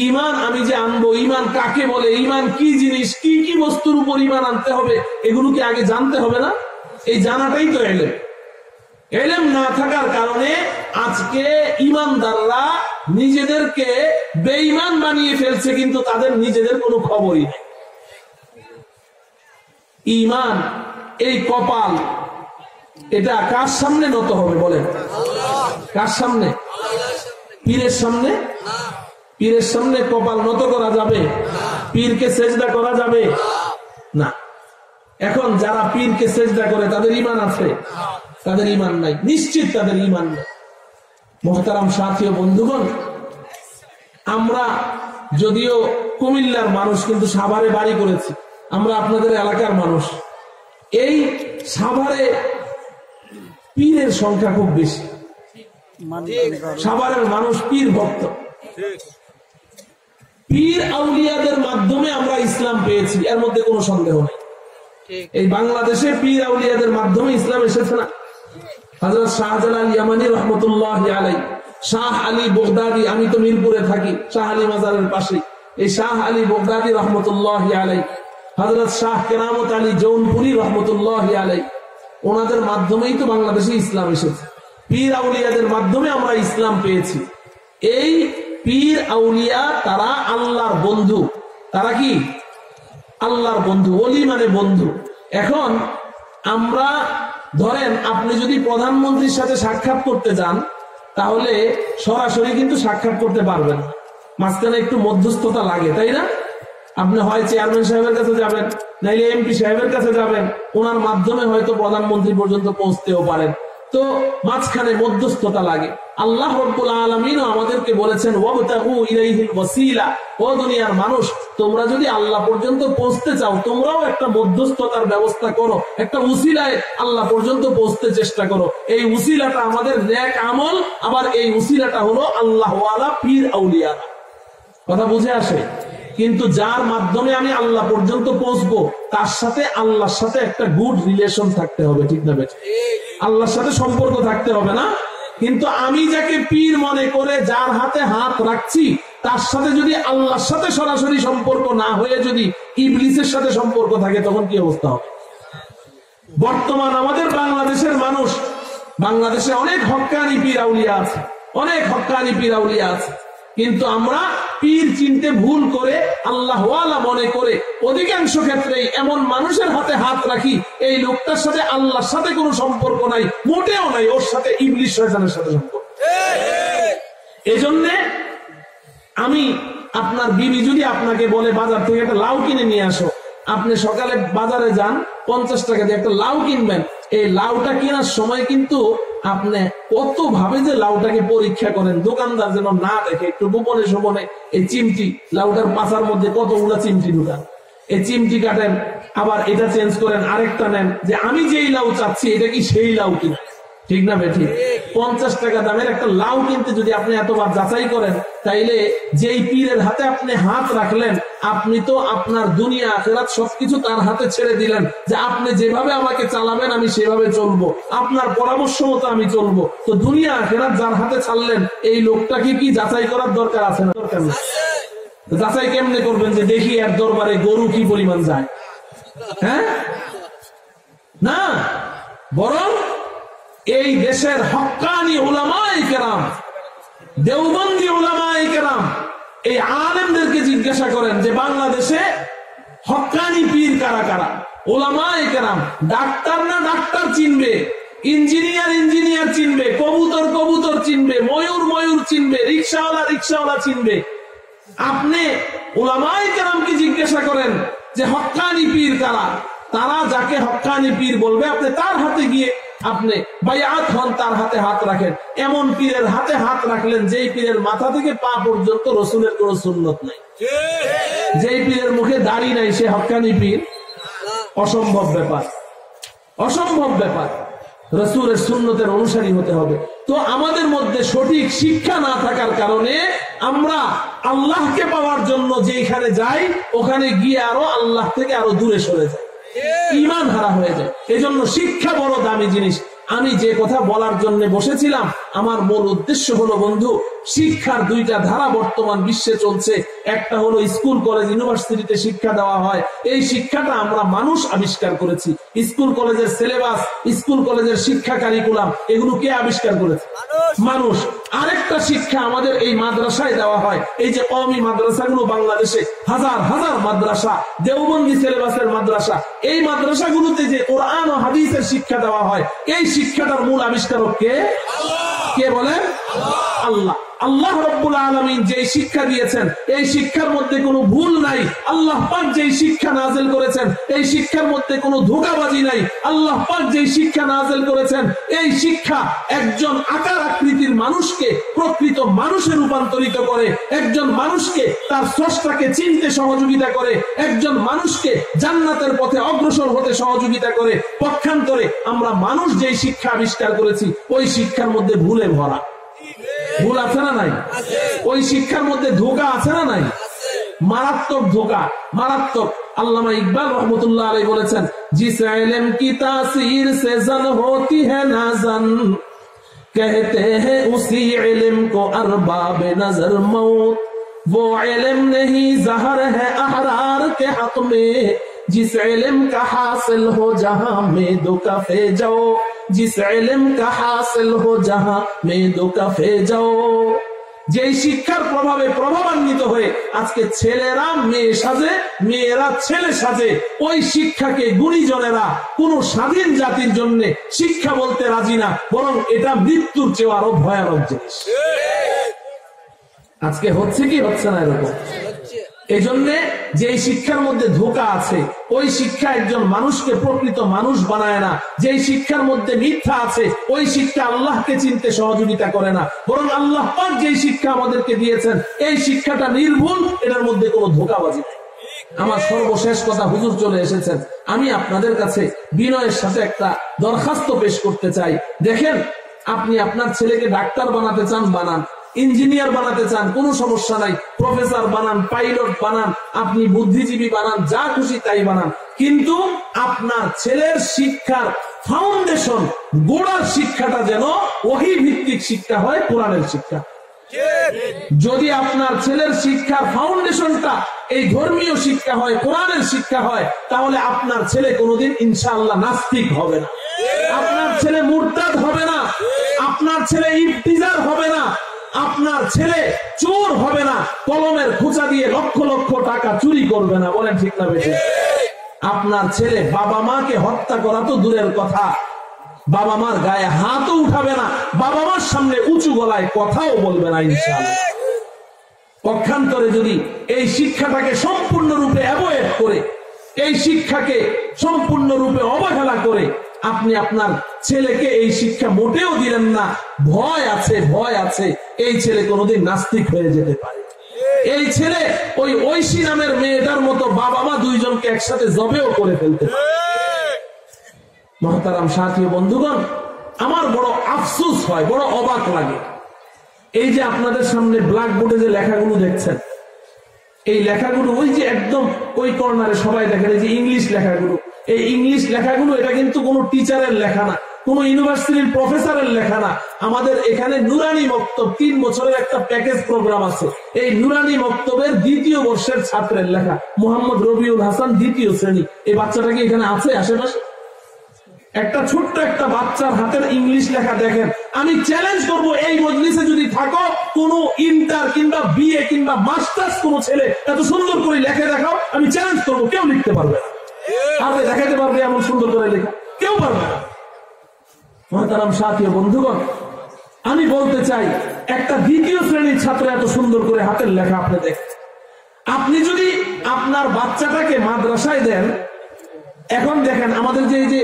[SPEAKER 1] ঈমান আমি যে আনবো, ঈমান কাকে বলে, ঈমান কি জিনিস, কি কি বস্তুর উপর ঈমান আনতে হবে, এগুলো কি আগে জানতে হবে না? এই জানাটাই তো ইলম। ইলম না থাকার কারণে আজকে ঈমানদাররা নিজেদেরকে বেঈমান বানিয়ে ফেলছে, কিন্তু তাদের নিজেদের কোনো খবরই নেই। ঈমান, এই কপাল, এটা কার সামনে নত হবে বলেন? কার সামনে? পীরের সামনে কপাল নত করা যাবে? পীরকে সেজদা করা যাবে না। এখন যারা পীরকে সেজদা করে তাদের ঈমান আছে? তাদের ঈমান নাই, নিশ্চিত তাদের ঈমান নাই। মুহতারাম সাথী ও বন্ধুগণ, আমরা যদিও কুমিল্লার মানুষ, কিন্তু সাভারে বাড়ি করেছি। আমরা আপনাদের এলাকার মানুষ। এই সাভারে পীরের সংখ্যা খুব বেশি। সাভারের মানুষ পীর ভক্ত। পীর আউলিয়াদের মাধ্যমে আমরা ইসলাম পেয়েছি, এর মধ্যে কোনো সন্দেহ নেই। এই বাংলাদেশে পীর আউলিয়াদের মাধ্যমে ইসলাম এসেছে না? হযরত শাহজালাল ইয়ামানী রহমতুল্লাহ আলাইহি, শাহ আলী বগদাদি, আমি তো মিরপুরে থাকি, শাহ আলী মাজারের পাশে। এই শাহ আলী বগদাদি রহমতুল্লাহ আলাইহি, হযরত শাহ কেরামত আলী জৌনপুরি রহমতুল্লাহ আলাইহি, ওনাদের মাধ্যমেই তো বাংলাদেশে ইসলাম এসেছে। পীর আউলিয়াদের মাধ্যমে আমরা ইসলাম পেয়েছি। এই পীর আউলিয়া তারা আল্লাহর বন্ধু। তারা কি? আল্লাহর বন্ধু। ওলি মানে বন্ধু। এখন আমরা ধরেন, আপনি যদি প্রধানমন্ত্রীর সাথে সাক্ষাৎ করতে যান, তাহলে সরাসরি কিন্তু সাক্ষাৎ করতে পারবেন না, মাঝখানে একটু মধ্যস্থতা লাগে, তাই না? আপনি হয় চেয়ারম্যান সাহেবের কাছে যাবেন, নাইলে এমপি সাহেবের কাছে যাবেন, ওনার মাধ্যমে হয়তো প্রধানমন্ত্রী পর্যন্ত পৌঁছতেও পারেন। তো মাঝখানে মধ্যস্থতা লাগে। আল্লাহ রাব্বুল আলামিন আমাদেরকে বলেছেন, ওয়াবতাগু ইলাইহিল ওয়াসিলা, ও দুনিয়ার মানুষ, তোমরা যদি আল্লাহ পর্যন্ত পৌঁছতে চাও, তোমরাও একটা মধ্যস্থতার ব্যবস্থা করো, একটা উসিলায় আল্লাহ পর্যন্ত পৌঁছতে চেষ্টা করো। এই উসিলাটা আমাদের নেক আমল, আবার এই উসিলাটা হলো আল্লাহ ওয়ালা পীর আউলিয়া। কথা বুঝে আসে? কিন্তু যার মাধ্যমে আমি আল্লাহ পর্যন্ত পৌঁছবো, তার সাথে আল্লাহর সাথে একটা গুড রিলেশন থাকতে হবে, ঠিক না বেঠিক? আল্লাহর সাথে সম্পর্ক থাকতে হবে না? কিন্তু আমি যাকে পীর মনে করে যার হাতে হাত রাখছি, তার সাথে যদি আল্লাহর সাথে সরাসরি সম্পর্ক না হয়ে যদি ইবলিসের সাথে সম্পর্ক থাকে, তখন কি অবস্থা হবে? বর্তমান আমাদের বাংলাদেশের মানুষ, বাংলাদেশে অনেক হক্কানি পীর আউলিয়া আছে, অনেক হক্কানি পীর আউলিয়া আছে, কিন্তু আমরা পীর চিনতে ভুল করে আল্লাহ ওয়ালা মনে করে অধিকাংশ ক্ষেত্রেই এমন মানুষের হাতে হাত রাখি, এই লোকটার সাথে আল্লাহর সাথে কোনো সম্পর্ক নাই, মোটেও নাই, ওর সাথে ইবলিস শয়তানের সাথে সম্পর্ক। এজন্যে আমি, আপনার বিবি যদি আপনাকে বলে বাজার থেকে একটা লাউ কিনে নিয়ে আসো, আপনি সকালে বাজারে যান, 50 টাকা দিয়ে একটা লাউ কিনবেন। এই লাউটা কেনার সময় কিন্তু আপনি কত ভাবে যে লাউটাকে পরীক্ষা করেন, দোকানদার যেন না দেখে, একটু গোপনে সোপনে এই চিমটি, লাউটার পাশার মধ্যে কতগুলা চিমটি ঢুকান, এই চিমটি কাটেন, আবার এটা চেঞ্জ করেন, আরেকটা নেন, যে আমি যেই লাউ চাচ্ছি এটা কি সেই লাউ কিনা, ঠিক না বেঠিক? 50 টাকা দামের একটা লাউ কিনতে যদি আপনি এতবার যাচাই করেন, তাইলে যেই পীরের হাতে আপনি হাত রাখলেন, আপনি তো আপনার দুনিয়া আখিরাত সবকিছু তার হাতে ছেড়ে দিলেন, যে আপনি যেভাবে আমাকে চালাবেন আমি সেভাবে চলবো, আপনার পরামর্শ মতো আমি চলবো। তো দুনিয়া আখিরাত যার হাতে ছাড়লেন, এই লোকটাকে কি যাচাই করার দরকার আছে না? দরকার নেই। যাচাই কেমনে করবেন যে দেখি এর দরবারে গরু কি পরিমাণ যায়? হ্যাঁ, না, বরং এই দেশের হক্কানি উলামায়ে কেরাম, দেওবন্দি উলামায়ে কেরাম, এই আলেমদেরকে জিজ্ঞাসা করেন যে বাংলাদেশে হক্কানি পীর কারা কারা? উলামায়ে কেরাম। ডাক্তার না ডাক্তার চিনবে, ইঞ্জিনিয়ার ইঞ্জিনিয়ার চিনবে, কবুতর কবুতর চিনবে, ময়ূর ময়ূর চিনবে, রিক্সাওয়ালা রিক্সাওয়ালা চিনবে। আপনি উলামায়ে কেরামকে জিজ্ঞাসা করেন যে হক্কানি পীর কারা? তারা যাকে হক্কানি পীর বলবে, আপনি তার হাতে গিয়ে আপনি বায়াত হন, তার হাতে হাত রাখেন। এমন পীরের হাতে হাত রাখলেন যেই পীরের মাথা থেকে পা পর্যন্ত রসুলের কোন সুন্নত নাই, যেই পীরের মুখে দাড়ি নাই, সে হক্কানি পীর? অসম্ভব ব্যাপার, অসম্ভব ব্যাপার। রসুলের সুন্নতের অনুসারী হতে হবে। তো আমাদের মধ্যে সঠিক শিক্ষা না থাকার কারণে আমরা আল্লাহকে পাওয়ার জন্য যেখানে যাই, ওখানে গিয়ে আরো আল্লাহ থেকে আরো দূরে সরে যাই, ঈমান হারা হয়ে যায়। এজন্য শিক্ষা বড় দামি জিনিস। আমি যে কথা বলার জন্য বসেছিলাম, আমার মূল উদ্দেশ্য হলো, বন্ধু, শিক্ষার দুইটা ধারা বর্তমান বিশ্বে চলছে। একটা হলো স্কুল কলেজ ইউনিভার্সিটিতে শিক্ষা দেওয়া হয়, এই শিক্ষাটা আমরা মানুষ আবিষ্কার করেছি। স্কুল কলেজের সিলেবাস, স্কুল কলেজের শিক্ষা কারিকুলাম, এগুলো কে আবিষ্কার করেছে? মানুষ। আরেকটা শিক্ষা আমাদের এই মাদ্রাসায় দেওয়া হয়। এই যে কওমি মাদ্রাসাগুলো বাংলাদেশে, হাজার হাজার মাদ্রাসা, দেওবন্দি সিলেবাসের মাদ্রাসা, এই মাদ্রাসাগুলোতে যে কোরআন ও হাদিসের শিক্ষা দেওয়া হয়, এই শিক্ষাটার মূল আবিষ্কারক কে? কে বলেন? আল্লাহ। আল্লাহ রাব্বুল আলামিন যে শিক্ষা দিয়েছেন এই শিক্ষার মধ্যে কোনো ভুল নাই। আল্লাহ পাক যে শিক্ষা নাযিল করেছেন এই শিক্ষার মধ্যে কোনো ধোঁকাবাজি নাই। আল্লাহ পাক যে শিক্ষা নাযিল করেছেন এই শিক্ষা একজন আকার আকৃতির মানুষকে প্রকৃত মানুষে রূপান্তরিত করে, একজন মানুষকে তার স্রষ্টাকে চিনতে সহযোগিতা করে, একজন মানুষকে জান্নাতের পথে অগ্রসর হতে সহযোগিতা করে। পক্ষান্তরে আমরা মানুষ যে শিক্ষা আবিষ্কার করেছি ওই শিক্ষার মধ্যে ভুলে ভরা। ভুল আছে না নাই? ওই শিক্ষার মধ্যে ধোঁকা আছে না নাই? মারাত্মক ধোঁকা, মারাত্মক। আল্লামা ইকবাল রহমতুল্লাহ আলাইহি বলেছেন, জিস ইলম কি তাসির সে জান হোতি হ্যায় না জান, कहते हैं उसी इल्म को अरबाब नजर मौत, वो इल्म नहीं जहर है अहरार के हक में, जिस इल्म का हासिल हो जहां में दो कफे जाओ, जिस इल्म का हासिल हो जहां में दो कफे जाओ। যে শিক্ষার প্রভাবে প্রভাবান্বিত হয়ে আজকে ছেলেরা মেয়ে সাজে, মেয়েরা ছেলে সাজে, ওই শিক্ষাকে গুণীজনেরা কোন স্বাধীন জাতির জন্য শিক্ষা বলতে রাজি না, বরং এটা মৃত্যুর চেয়ে আরো ভয়ানক জিনিস। আজকে হচ্ছে কি হচ্ছে না এরকম? এই জন্য যে শিক্ষার মধ্যে ধোঁকা আছে ওই শিক্ষা একজন মানুষকে প্রকৃত মানুষ বানায় না। যে শিক্ষার মধ্যে মিথ্যা আছে ওই শিক্ষা আল্লাহকে চিনতে সহযোগিতা করে না, বরং আল্লাহ পাক যে শিক্ষা আমাদেরকে দিয়েছেন এই শিক্ষাটা নির্ভুল, এটার মধ্যে কোনো ধোঁকাবাজি নেই। আমার সর্বশেষ কথা, হুজুর চলে এসেছেন, আমি আপনাদের কাছে বিনয়ের সাথে একটা দরখাস্ত পেশ করতে চাই। দেখেন, আপনি আপনার ছেলেকে ডাক্তার বানাতে চান, বানান। ইঞ্জিনিয়ার বানাতে চান, কোনো সমস্যা নাই, প্রফেসর বানান, পাইলট বানান, আপনি বুদ্ধিজীবী বানান, যা খুশি তাই বানান। কিন্তু আপনার ছেলের শিক্ষার ফাউন্ডেশন, গোড়ার শিক্ষাটা যেন ওহী ভিত্তিক শিক্ষা হয়, কোরআনের শিক্ষা। যদি আপনার ছেলের শিক্ষার ফাউন্ডেশনটা এই ধর্মীয় শিক্ষা হয়, কোরআনের শিক্ষা হয়, তাহলে আপনার ছেলে কোনোদিন ইনশাআল্লাহ নাস্তিক হবে না, আপনার ছেলে মুরতাদ হবে না, আপনার ছেলে ইবতিজার হবে না, আপনার ছেলে চোর হবে না, কলমের খোঁচা দিয়ে লক্ষ লক্ষ টাকা চুরি করবে না। বলেন ঠিক না বেশি? আপনার ছেলে বাবা মাকে হত্যা করা তো দূরের কথা, বাবা মার গায়ে হাতও উঠাবে না, বাবা মার সামনে উঁচু গলায় কথাও বলবে না ইনশাআল্লাহ। পক্ষান্তরে যদি এই শিক্ষাটাকে সম্পূর্ণরূপে অ্যাভয়েড করে, এই শিক্ষাকে সম্পূর্ণরূপে অবহেলা করে আপনি আপনার ছেলেকে এই শিক্ষা মোটেও দিলেন না, ভয় আছে, ভয় আছে এই ছেলে কোনোদিন নাস্তিক হয়ে যেতে পারে। এই ছেলে ওই ঐশী নামের মেয়েটার মতো বাবা মা দুইজনকে একসাথে জবেও করে ফেলতে পারে। মহতারাম সাথী ও বন্ধুগণ, আমার বড় আফসোস হয়, বড় অবাক লাগে, এই যে আপনাদের সামনে ব্ল্যাকবোর্ডে যে লেখাগুলো দেখছেন, এই লেখাগুলো ওই যে একদম ওই কর্নারে সবাই দেখেন, এই যে ইংলিশ লেখাগুলো, এই ইংলিশ লেখাগুলো এটা কিন্তু কোনো টিচারের লেখা না, কোনো ইউনিভার্সিটির প্রফেসরের লেখা না। আমাদের এখানে নুরানি মক্তব 3 বছরের একটা প্যাকেজ প্রোগ্রাম আছে, এই নুরানি মক্তবের 2য় বর্ষের ছাত্রের লেখা, মোহাম্মদ রবিউল হাসান, 2য় শ্রেণী। এই বাচ্চাটা কি এখানে আছে আশেপাশে? একটা ছোট্ট একটা বাচ্চার হাতের ইংলিশ লেখা দেখেন। আমি চ্যালেঞ্জ করব, এই মজলিসে যদি থাকো, কোন ইন্টার কিংবা বিএ কিংবা মাস্টার্স কোন ছেলে এত সুন্দর করে লেখে দেখাও, আমি চ্যালেঞ্জ করবো, কেউ লিখতে পারবে না। আপনি দেখাতে পারবে এমন সুন্দর করে লেখা? কেউ পারবে না। মহতারাম সাথী ও বন্ধুগণ, আমি বলতে চাই, একটা 2য় শ্রেণীর ছাত্র এত সুন্দর করে হাতের লেখা আপনি দেখেন। আপনি যদি আপনার বাচ্চাটাকে মাদ্রাসায় দেন, এখন দেখেন আমাদের যে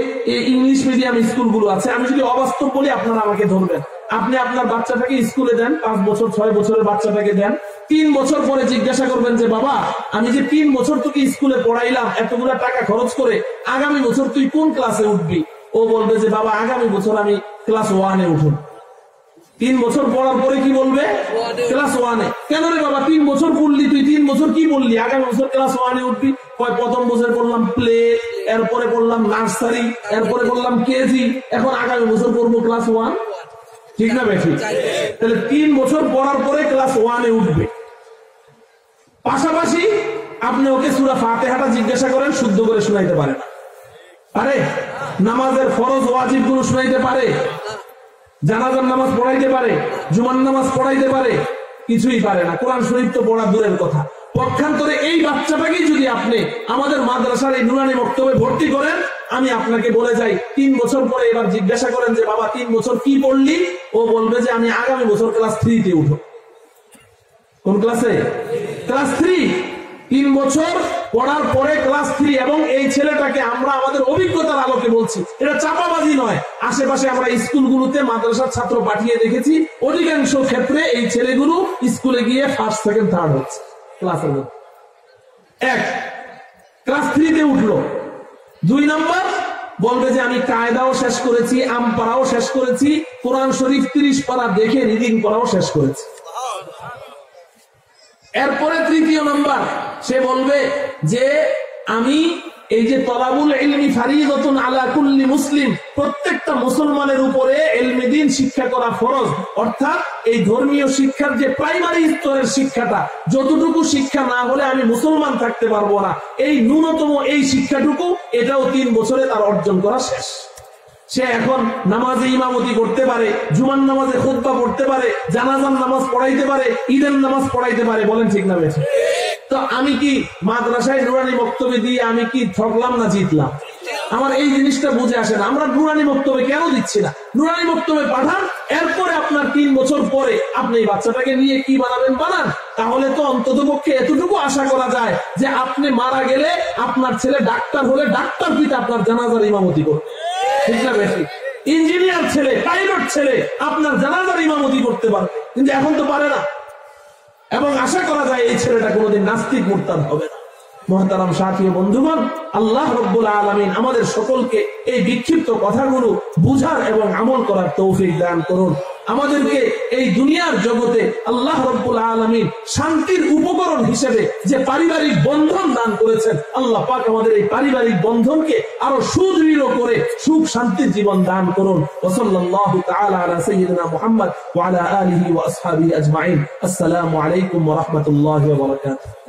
[SPEAKER 1] ইংলিশ মিডিয়াম স্কুলগুলো আছে, আমি যদি অবাস্তব বলি আপনারা আমাকে ধরবেন। আপনি আপনার বাচ্চাটাকে স্কুলে দেন, 5 বছর 6 বছরের বাচ্চাটাকে দেন, 3 বছর পরে জিজ্ঞাসা করবেন যে বাবা, আমি যে 3 বছর তোকে স্কুলে পড়াইলাম এতগুলো টাকা খরচ করে, আগামী বছর তুই কোন ক্লাসে উঠবি? ও বলবে যে বাবা, আগামী বছর আমি ক্লাস 1-এ উঠব। 3 বছর পড়ার পরে কি বলবে? ক্লাস 1-এ। কেন রে বাবা, 3 বছর পড়লি, তুই 3 বছর কি বললি? আগামী বছর ক্লাস 1-এ উঠবি। প্রথম বছর পড়লাম প্লে, এরপরে পড়লাম নার্সারি, এরপরে পড়লাম কেজি, এখন আগামী বছর পড়বো ক্লাস 1। ঠিক না বেশি? তাহলে 3 বছর পড়ার পরে ক্লাস 1-এ উঠবে। পাশাপাশি আপনি ওকে সূরা ফাতিহাটা জিজ্ঞাসা করেন, শুদ্ধ করে শোনাইতে পারে না। আরে নামাজের ফরজ ওয়াজিব গুলো শোনাইতে পারে, জানাজার নামাজ পড়াইতে পারে, জুমার নামাজ পড়াইতে পারে, কিছুই পারে না। কোরআন শরীফ তো পড়া দূরের কথা। পক্ষান্তরে এই বাচ্চাটাকেই যদি আপনি আমাদের মাদ্রাসার এই নুরানি মক্তবে ভর্তি করেন, আমি আপনাকে বলে যাই, 3 বছর পরে এবার জিজ্ঞাসা করেন যে বাবা 3 বছর কি পড়লি? ও বলবে যে আমি আগামী বছর ক্লাস 3-তে উঠব। কোন ক্লাসে? ক্লাস 3। 3 বছর পড়ার পরে ক্লাস 3। এবং এই ছেলেটাকে আমরা আমাদের অভিজ্ঞতার আলোকে বলছি, এটা চাপাবাজি নয়। আশেপাশে আমরা স্কুলগুলোতে মাদ্রাসার ছাত্র পাঠিয়ে দেখেছি, অধিকাংশ ক্ষেত্রে এই ছেলেগুলো স্কুলে গিয়ে ফার্স্ট, সেকেন্ড, থার্ড হচ্ছে ক্লাসের মধ্যে। এক, ক্লাস 3-তে উঠলো। 2 নাম্বার বলবে যে আমি কায়দাও শেষ করেছি, আমপাড়াও শেষ করেছি, কোরআন শরীফ 30 পারা দেখে রিডিং করাও শেষ করেছি। এরপরে 3য় নাম্বার সে বলবে যে আমি এই যে তলাবুল ইলমি ফারিদাতুন আলা কুল্লি মুসলিম, প্রত্যেকটা মুসলমানের উপরে ইলমে দ্বীন শিক্ষা করা ফরজ। অর্থাৎ এই ধর্মীয় শিক্ষার যে প্রাইমারি স্তরের শিক্ষাটা, যতটুকু শিক্ষা না হলে আমি মুসলমান থাকতে পারবো না, এই ন্যূনতম এই শিক্ষাটুকু, এটাও 3 বছরে তার অর্জন করা শেষ। সে এখন নামাজে ইমামতি করতে পারে, জুমার নামাজে খুতবা পড়তে পারে, জানাজার নামাজ পড়াইতে পারে, ঈদের নামাজ পড়াইতে পারে। বলেন ঠিক না বেঠিক? তো আমি কি মাদ্রাসায় নুরানি বক্তব্য দিয়ে আমি কি ঠকলাম না জিতলাম? আমার এই জিনিসটা বুঝে আসে না। আমরা নুরানি বক্তব্য কেন দিচ্ছি না? নুরানি বক্তব্য পাঠান, এরপরে আপনার 3 বছর পরে আপনি এই বাচ্চাটাকে নিয়ে কি বানাবেন বানান। তাহলে তো অন্তত পক্ষে এতটুকু আশা করা যায় যে আপনি মারা গেলে আপনার ছেলে ডাক্তার হলে ডাক্তার পিতা আপনার জানাজার ইমামতি করবে। ঠিক না বেঠিক? ইঞ্জিনিয়ার ছেলে, পাইলট ছেলে আপনার জানাজার ইমামতি করতে পারে, কিন্তু এখন তো পারে না। এবং আশা করা যায় এই ছেলেটা কোনোদিন নাস্তিক মুরতাদ হবে না। মুহতারাম সাথী ও বন্ধুগণ, আল্লাহ রাব্বুল আলামিন আমাদের সকলকে এই বিক্ষিপ্ত কথাগুলো বুঝার এবং আমল করার তৌফিক দান করুন। আমাদেরকে এই দুনিয়ার জগতে আল্লাহ রাব্বুল আলামিন শান্তির উপকরণ হিসেবে যে পারিবারিক বন্ধন দান করেছেন, আল্লাহ পাক আমাদের এই পারিবারিক বন্ধনকে আরো সুদৃঢ় করে সুখ শান্তির জীবন দান করুন। ওয়া সাল্লাল্লাহু তাআলা আলা সাইয়্যিদিনা মুহাম্মদ ওয়া আলা আলিহি ওয়া আসহাবিহি আজমাইন। আসসালামু আলাইকুম ওয়া রাহমাতুল্লাহি ওয়া বারাকাতুহু।